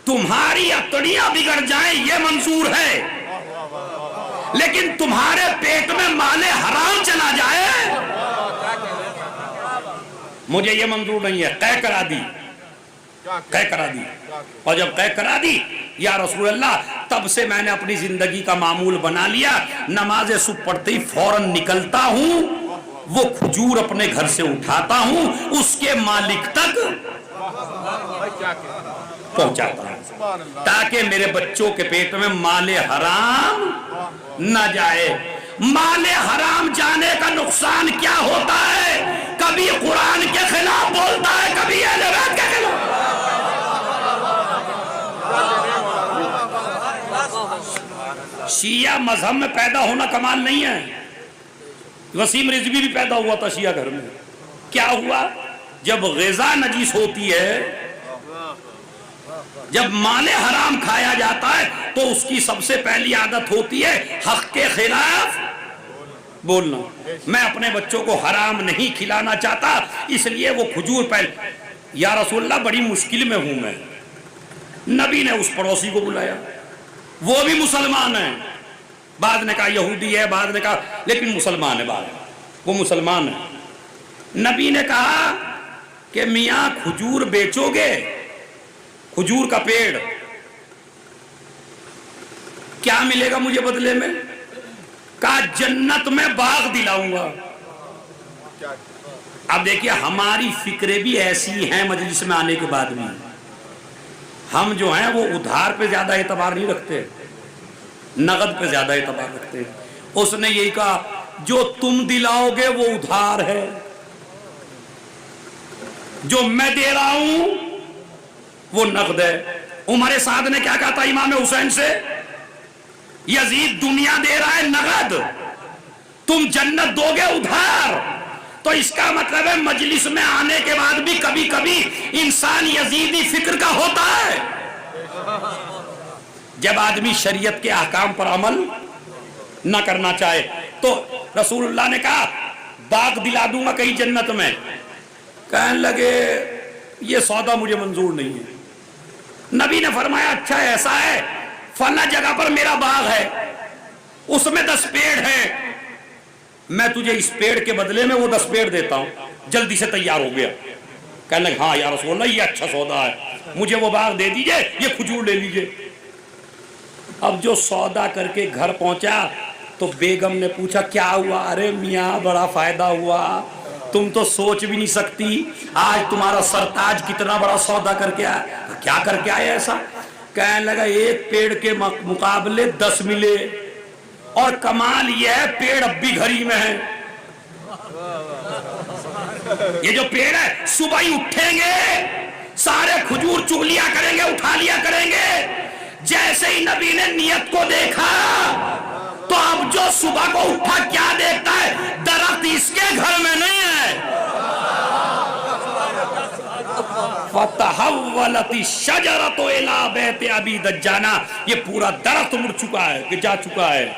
تمہاری اتڑیاں بگڑ جائیں یہ منظور ہے, لیکن تمہارے پیٹ میں مال حرام چلا جائے مجھے یہ منظور نہیں ہے. قے کرا دی, قے کرا دی. اور جب قے کرا دی یا رسول اللہ تب سے میں نے اپنی زندگی کا معمول بنا لیا, نماز صبح پڑھتے ہی فوراً نکلتا ہوں, وہ کھجور اپنے گھر سے اٹھاتا ہوں, اس کے مالک تک پہنچاتا ہوں تاکہ میرے بچوں کے پیٹ میں مال حرام نہ جائے. مال حرام جانے کا نقصان کیا ہوتا ہے؟ کبھی قرآن کے خلاف بولتا ہے, کبھی اہل بیت کے خلاف. شیعہ مذہب میں پیدا ہونا کمال نہیں ہے. وسیم رضوی بھی پیدا ہوا تھا شیعہ گھر میں. کیا ہوا؟ جب غذا نجیس ہوتی ہے, جب مال حرام کھایا جاتا ہے تو اس کی سب سے پہلی عادت ہوتی ہے حق کے خلاف بولنا. میں اپنے بچوں کو حرام نہیں کھلانا چاہتا, اس لیے وہ کھجور پہلے. یا رسول اللہ بڑی مشکل میں ہوں میں. نبی نے اس پڑوسی کو بلایا, وہ بھی مسلمان ہے, بعد نے کہا یہودی ہے, بعد نے کہا لیکن مسلمان ہے, بعد وہ مسلمان ہے. نبی نے کہا کہ میاں کھجور بیچو گے, کھجور کا پیڑ, کیا ملے گا مجھے بدلے میں؟ کہا جنت میں باغ دلاؤں گا. اب دیکھیے ہماری فکریں بھی ایسی ہیں مجلس میں آنے کے بعد بھی. ہم جو ہیں وہ ادھار پہ زیادہ اعتبار نہیں رکھتے, نقد پہ زیادہ اعتبار رکھتے. اس نے یہی کہا جو تم دلاؤ گے وہ ادھار ہے, جو میں دے رہا ہوں وہ نقد ہے. عمر سعد نے کیا کہا تھا امام حسین سے؟ یزید دنیا دے رہا ہے نقد, تم جنت دو گے ادھار. تو اس کا مطلب ہے مجلس میں آنے کے بعد بھی کبھی کبھی انسان یزیدی فکر کا ہوتا ہے. جب آدمی شریعت کے احکام پر عمل نہ کرنا چاہے تو رسول اللہ نے کہا باغ دلا دوں گا کہیں جنت میں. کہنے لگے یہ سودا مجھے منظور نہیں ہے. نبی نے فرمایا اچھا ایسا ہے فلاں جگہ پر میرا باغ ہے, اس میں 10 پیڑ ہیں, میں تجھے اس پیڑ کے بدلے میں وہ 10 پیڑ دیتا ہوں, جلدی سے تیار ہو گیا. کہنے لگے ہاں یا رسول اللہ یہ اچھا سودا ہے, مجھے وہ باغ دے دیجئے, یہ کھجور لے لیجئے. اب جو سودا کر کے گھر پہنچا تو بیگم نے پوچھا کیا ہوا؟ ارے میاں بڑا فائدہ ہوا, تم تو سوچ بھی نہیں سکتی, آج تمہارا سرتاج کتنا بڑا سودا کر کے آیا. کیا کر کے آیا ایسا؟ کہنے لگا ایک پیڑ کے مقابلے 10 ملے, اور کمال یہ ہے پیڑ اب بھی گھر ہی میں ہے. یہ جو پیڑ ہے صبح ہی اٹھیں گے, سارے کھجور چگ لیا کریں گے, اٹھا لیا کریں گے. جیسے ہی نبی نے نیت کو دیکھا تو اب جو صبح کو اٹھا کیا دیکھتا ہے, درخت اس کے گھر میں نہیں ہے. فَتَحَوَّلَتِ الشَّجَرَةُ إِلَىٰ بَيْتِ أَبِي دَجَّانَ, یہ پورا درخت مڑ چکا ہے کہ جا چکا ہے.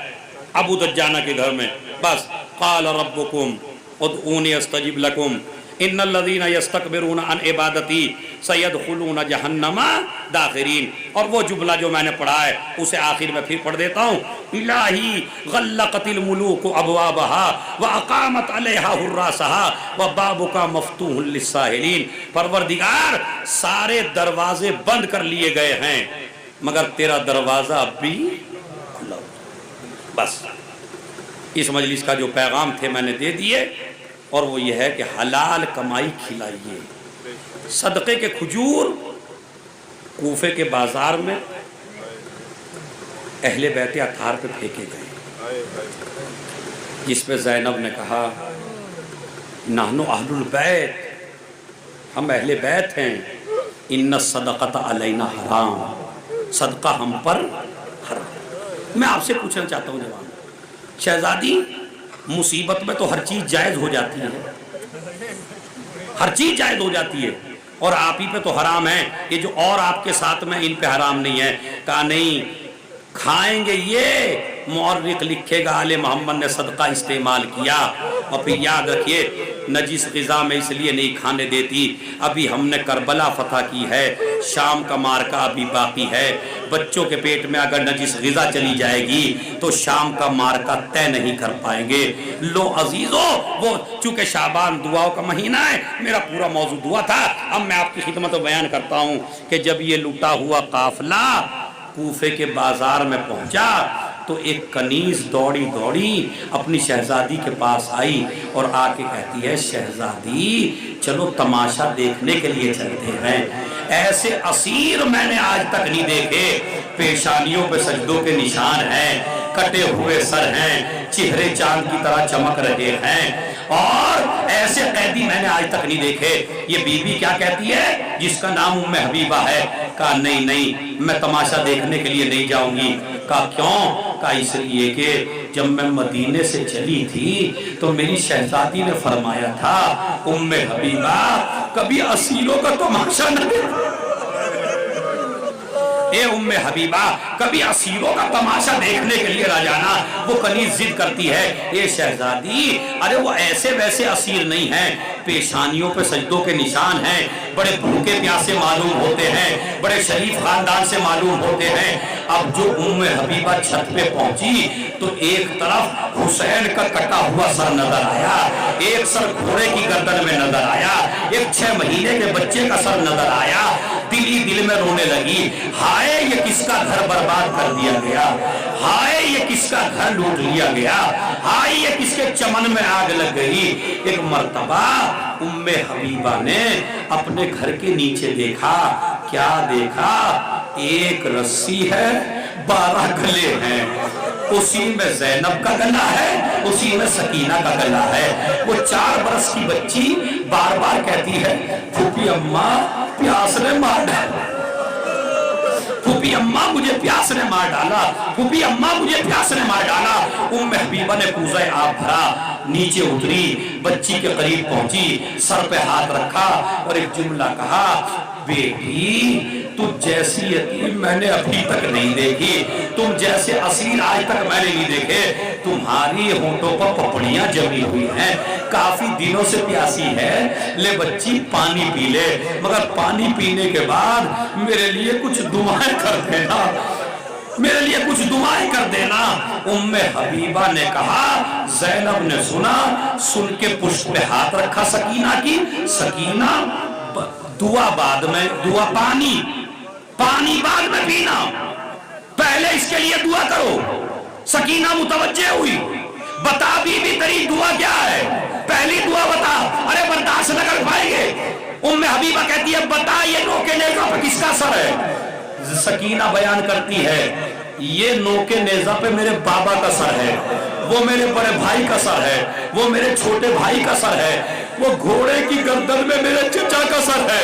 ابو دجانہ کے گھر میں، بس قال ربکم ادعونی استجب لکم ان الذین یستکبرون عن عبادتی سیدخلون جہنم داخرین۔ اور وہ جملہ جو میں نے پڑھا ہے اسے آخر میں پھر پڑھ دیتا ہوں، الہی غلقت الملوک ابوابها واقامت علیہا حراسها وبابک مفتوح للسائلین۔ پروردگار سارے دروازے بند کر لیے گئے ہیں مگر تیرا دروازہ اب بھی کھلا ہوا۔ بس اس مجلس کا جو پیغام تھے میں نے دے دیے، اور وہ یہ ہے کہ حلال کمائی کھلائیے۔ صدقے کے کھجور کوفے کے بازار میں اہل بیت اطہار پہ پھینکے گئے، جس پہ زینب نے کہا نحن اہل البیت، ہم اہل بیت ہیں، ان الصدقۃ علینا حرام، صدقہ ہم پر حرام۔ میں آپ سے پوچھنا چاہتا ہوں جوان، شہزادی مصیبت میں تو ہر چیز جائز ہو جاتی ہے، ہر چیز جائز ہو جاتی ہے، اور آپ ہی پہ تو حرام ہے، یہ جو اور آپ کے ساتھ میں ان پہ حرام نہیں ہے۔ کہا نہیں، کھائیں گے یہ مورخ لکھے گا آل محمد نے صدقہ استعمال کیا، اور پھر یاد رکھیے نجس غذا میں اس لیے نہیں کھانے دیتی، ابھی ہم نے کربلا فتح کی ہے، شام کا مارکہ ابھی باقی ہے، بچوں کے پیٹ میں اگر نجس غذا چلی جائے گی تو شام کا مارکہ طے نہیں کر پائیں گے۔ لو عزیزو، وہ چونکہ شعبان دعاؤں کا مہینہ ہے، میرا پورا موضوع دعا تھا، اب میں آپ کی خدمت میں بیان کرتا ہوں کہ جب یہ لوٹا ہوا قافلہ کوفے کے بازار میں پہنچا تو ایک کنیز دوڑی دوڑی اپنی شہزادی کے پاس آئی اور آ کے کہتی ہے شہزادی چلو تماشا دیکھنے کے لیے چلتے ہیں، ایسے اسیر میں نے آج تک نہیں دیکھے، پیشانیوں پہ سجدوں کے نشان ہیں، کٹے ہوئے سر ہیں، چہرے چاند کی طرح چمک رہے ہیں، اور ایسے قیدی میں نے آج تک نہیں دیکھے۔ یہ بی بی کیا کہتی ہے جس کا نام ام حبیبہ ہے؟ کہا نہیں نہیں، میں تماشا دیکھنے کے لیے نہیں جاؤں گی۔ کہا کیوں؟ کہا اس لیے کہ جب میں مدینے سے چلی تھی تو میری شہزادی نے فرمایا تھا ام حبیبہ کبھی اسیروں کا تماشا نہ دیکھو، اے ام حبیبہ کبھی اسیروں کا تماشا دیکھنے کے لیے نہ جانا۔ وہ کنیز ضد کرتی ہے اے شہزادی ارے وہ ایسے ویسے اسیر نہیں ہیں، پیشانیوں پہ سجدوں کے نشان ہیں، بڑے بھوکے پیاسے معلوم ہوتے ہیں، بڑے شریف خاندان سے معلوم ہوتے ہیں۔ اب جو ام حبیبہ چھت پہ پہنچی تو ایک طرف حسین کا کٹا ہوا سر نظر آیا، ایک سر گھوڑے کی گردن میں نظر آیا، ایک 6 مہینے کے بچے کا سر نظر آیا، دل ہی دل میں رونے لگی، ہائے یہ کس کا گھر برباد کر دیا گیا، ہائے یہ کس کا گھر لوٹ لیا گیا، ہائے یہ کس کے چمن میں آگ لگ گئی۔ ایک مرتبہ ام حبیبہ نے اپنے گھر کے نیچے دیکھا، کیا دیکھا؟ ایک رسی ہے، 12 گلے ہیں، اسی میں زینب کا گلا ہے، اسی میں سکینہ کا گلا ہے۔ وہ 4 برس کی بچی بار بار کہتی ہے پھوپھی اماں پیاس نے مار ڈالا، پھوپھی اماں مجھے پیاس نے مار ڈالا، پھوپھی اماں مجھے پیاس نے مار ڈالا۔ ام حبیبہ نے کوزہ آب بھرا، نیچے اتری، بچی کے قریب پہنچی، سر پہ ہاتھ رکھا اور ایک جملہ کہا بیٹی تم جیسی یتیم میں نے ابھی تک نہیں دیکھی، تم جیسے اسیر آج تک میں نے نہیں دیکھے، تمہاری ہونٹوں پر پپڑیاں جمی ہوئی ہیں، کافی دنوں سے پیاسی ہے، لے بچی پانی پی لے، مگر پانی پینے کے بعد میرے لیے کچھ دعائیں کر دینا، میرے لیے کچھ دعائیں کر دینا۔ ام حبیبہ نے کہا، زینب نے سنا، سن کے پشت پہ ہاتھ رکھا سکینہ کی، سکینہ دعا بعد میں، دعا پانی بعد میں پینا، پہلے اس کے لیے دعا کرو۔ سکینہ متوجہ ہوئی، بتا بی بی تیری دعا کیا ہے، پہلی دعا بتا، ارے برداشت نہ کر پائیں گے۔ ام حبیبہ کہتی ہے بتا یہ نوکے نیزہ پہ کس کا سر ہے؟ سکینہ بیان کرتی ہے یہ نوکے نیزہ پہ میرے بابا کا سر ہے، وہ میرے بڑے بھائی کا سر ہے، وہ میرے چھوٹے بھائی کا سر ہے، وہ گھوڑے کی گردن میں میرے چچا کا سر ہے،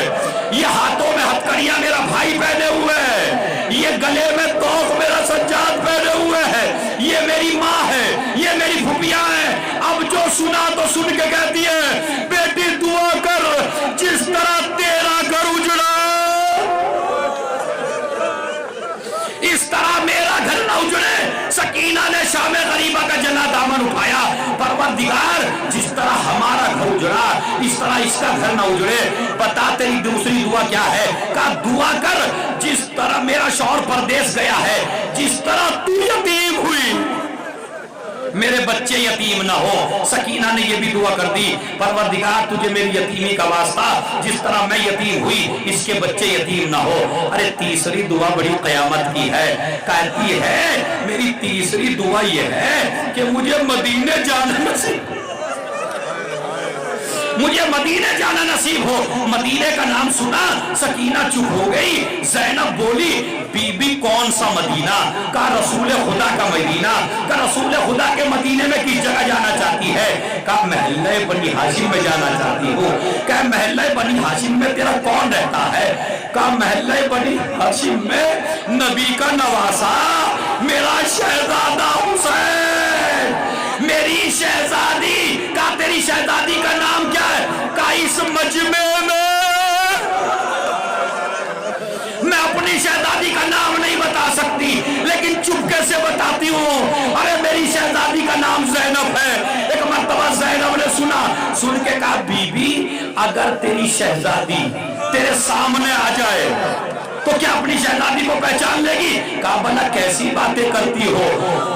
یہ ہاتھوں میں ہتھکڑیاں میرا بھائی پہنے ہوئے ہے، یہ گلے میں توق میرا سجاد پہنے ہوئے ہے، یہ میری ماں ہے، یہ میری پھوپھیاں ہیں۔ اب جو سنا تو سن کے کہتی ہے بیٹی دعا کر جس طرح تیرا گھر اجڑا اس طرح میرا گھر نہ اجڑے۔ سکینہ نے غلام غریبہ کا جلا دامن اٹھایا، پروردگار جس طرح ہمارا گھر اجڑا اس طرح اس کا گھر نہ اجڑے، بتا تیری دوسری دعا کیا ہے؟ کہا دعا کر جس طرح میرا شوہر پردیس گیا ہے، جس طرح تو یتیم ہوئی میرے بچے یتیم نہ ہو۔ سکینہ نے یہ بھی دعا کر دی، پروردگار تجھے میری یتیمی کا واسطہ، جس طرح میں یتیم ہوئی اس کے بچے یتیم نہ ہو۔ ارے تیسری دعا بڑی قیامت کی ہے، کہتی ہے میری تیسری دعا یہ ہے کہ مجھے مدینے جانا نصیب، مجھے مدینے جانا نصیب ہو۔ مدینے کا نام سنا سکینہ چپ ہو گئی۔ زینب بولی بی بی کون سا مدینہ؟ کہا رسول خدا کا مدینہ۔ کہا رسول خدا کے مدینے میں کس جگہ جانا چاہتی ہے؟ کہا محلہ بنی ہاشم میں جانا چاہتی ہوں۔ کہا محلہ بنی ہاشم میں تیرا کون رہتا ہے؟ کہا محلہ بنی ہاشم میں نبی کا نواسا میرا شہزادہ حسین، میری شہزادی۔ کہا تیری شہزادی کا نام کیا ہے؟ کہا اس مجمع میں اپنی شہزادی کا نام نہیں بتا سکتی لیکن چپکے سے بتاتی ہوں، ارے میری شہزادی کا نام زینب ہے۔ ایک مرتبہ زینب نے سنا، سن کے کہا بی بی اگر تیری شہزادی تیرے سامنے آ جائے تو کیا اپنی شہزادی کو پہچان لے گی؟ کہا بھلا کیسی باتیں کرتی ہو،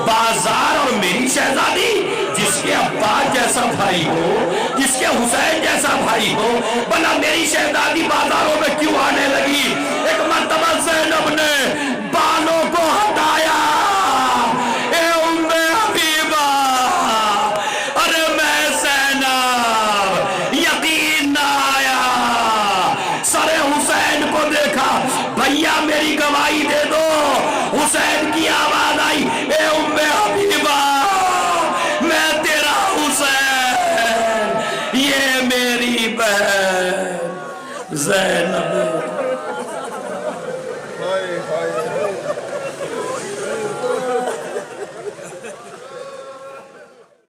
بازار اور میری شہزادی، جس کے عباس جیسا بھائی ہو، جس کے حسین جیسا بھائی ہو، بھلا میری شہزادی بازاروں میں کیوں آنے لگی؟ ایک مرتبہ زینب نے بالوں کو ہٹایا، اے ام حبیبہ، ارے میں زینب یقین نہ آیا، سر حسین کو دیکھا، بھیا میری گواہی دے دو۔ حسین کی آواز آئی، اے ام حبیبہ میں تیرا حسین، یہ میری بہن زینب۔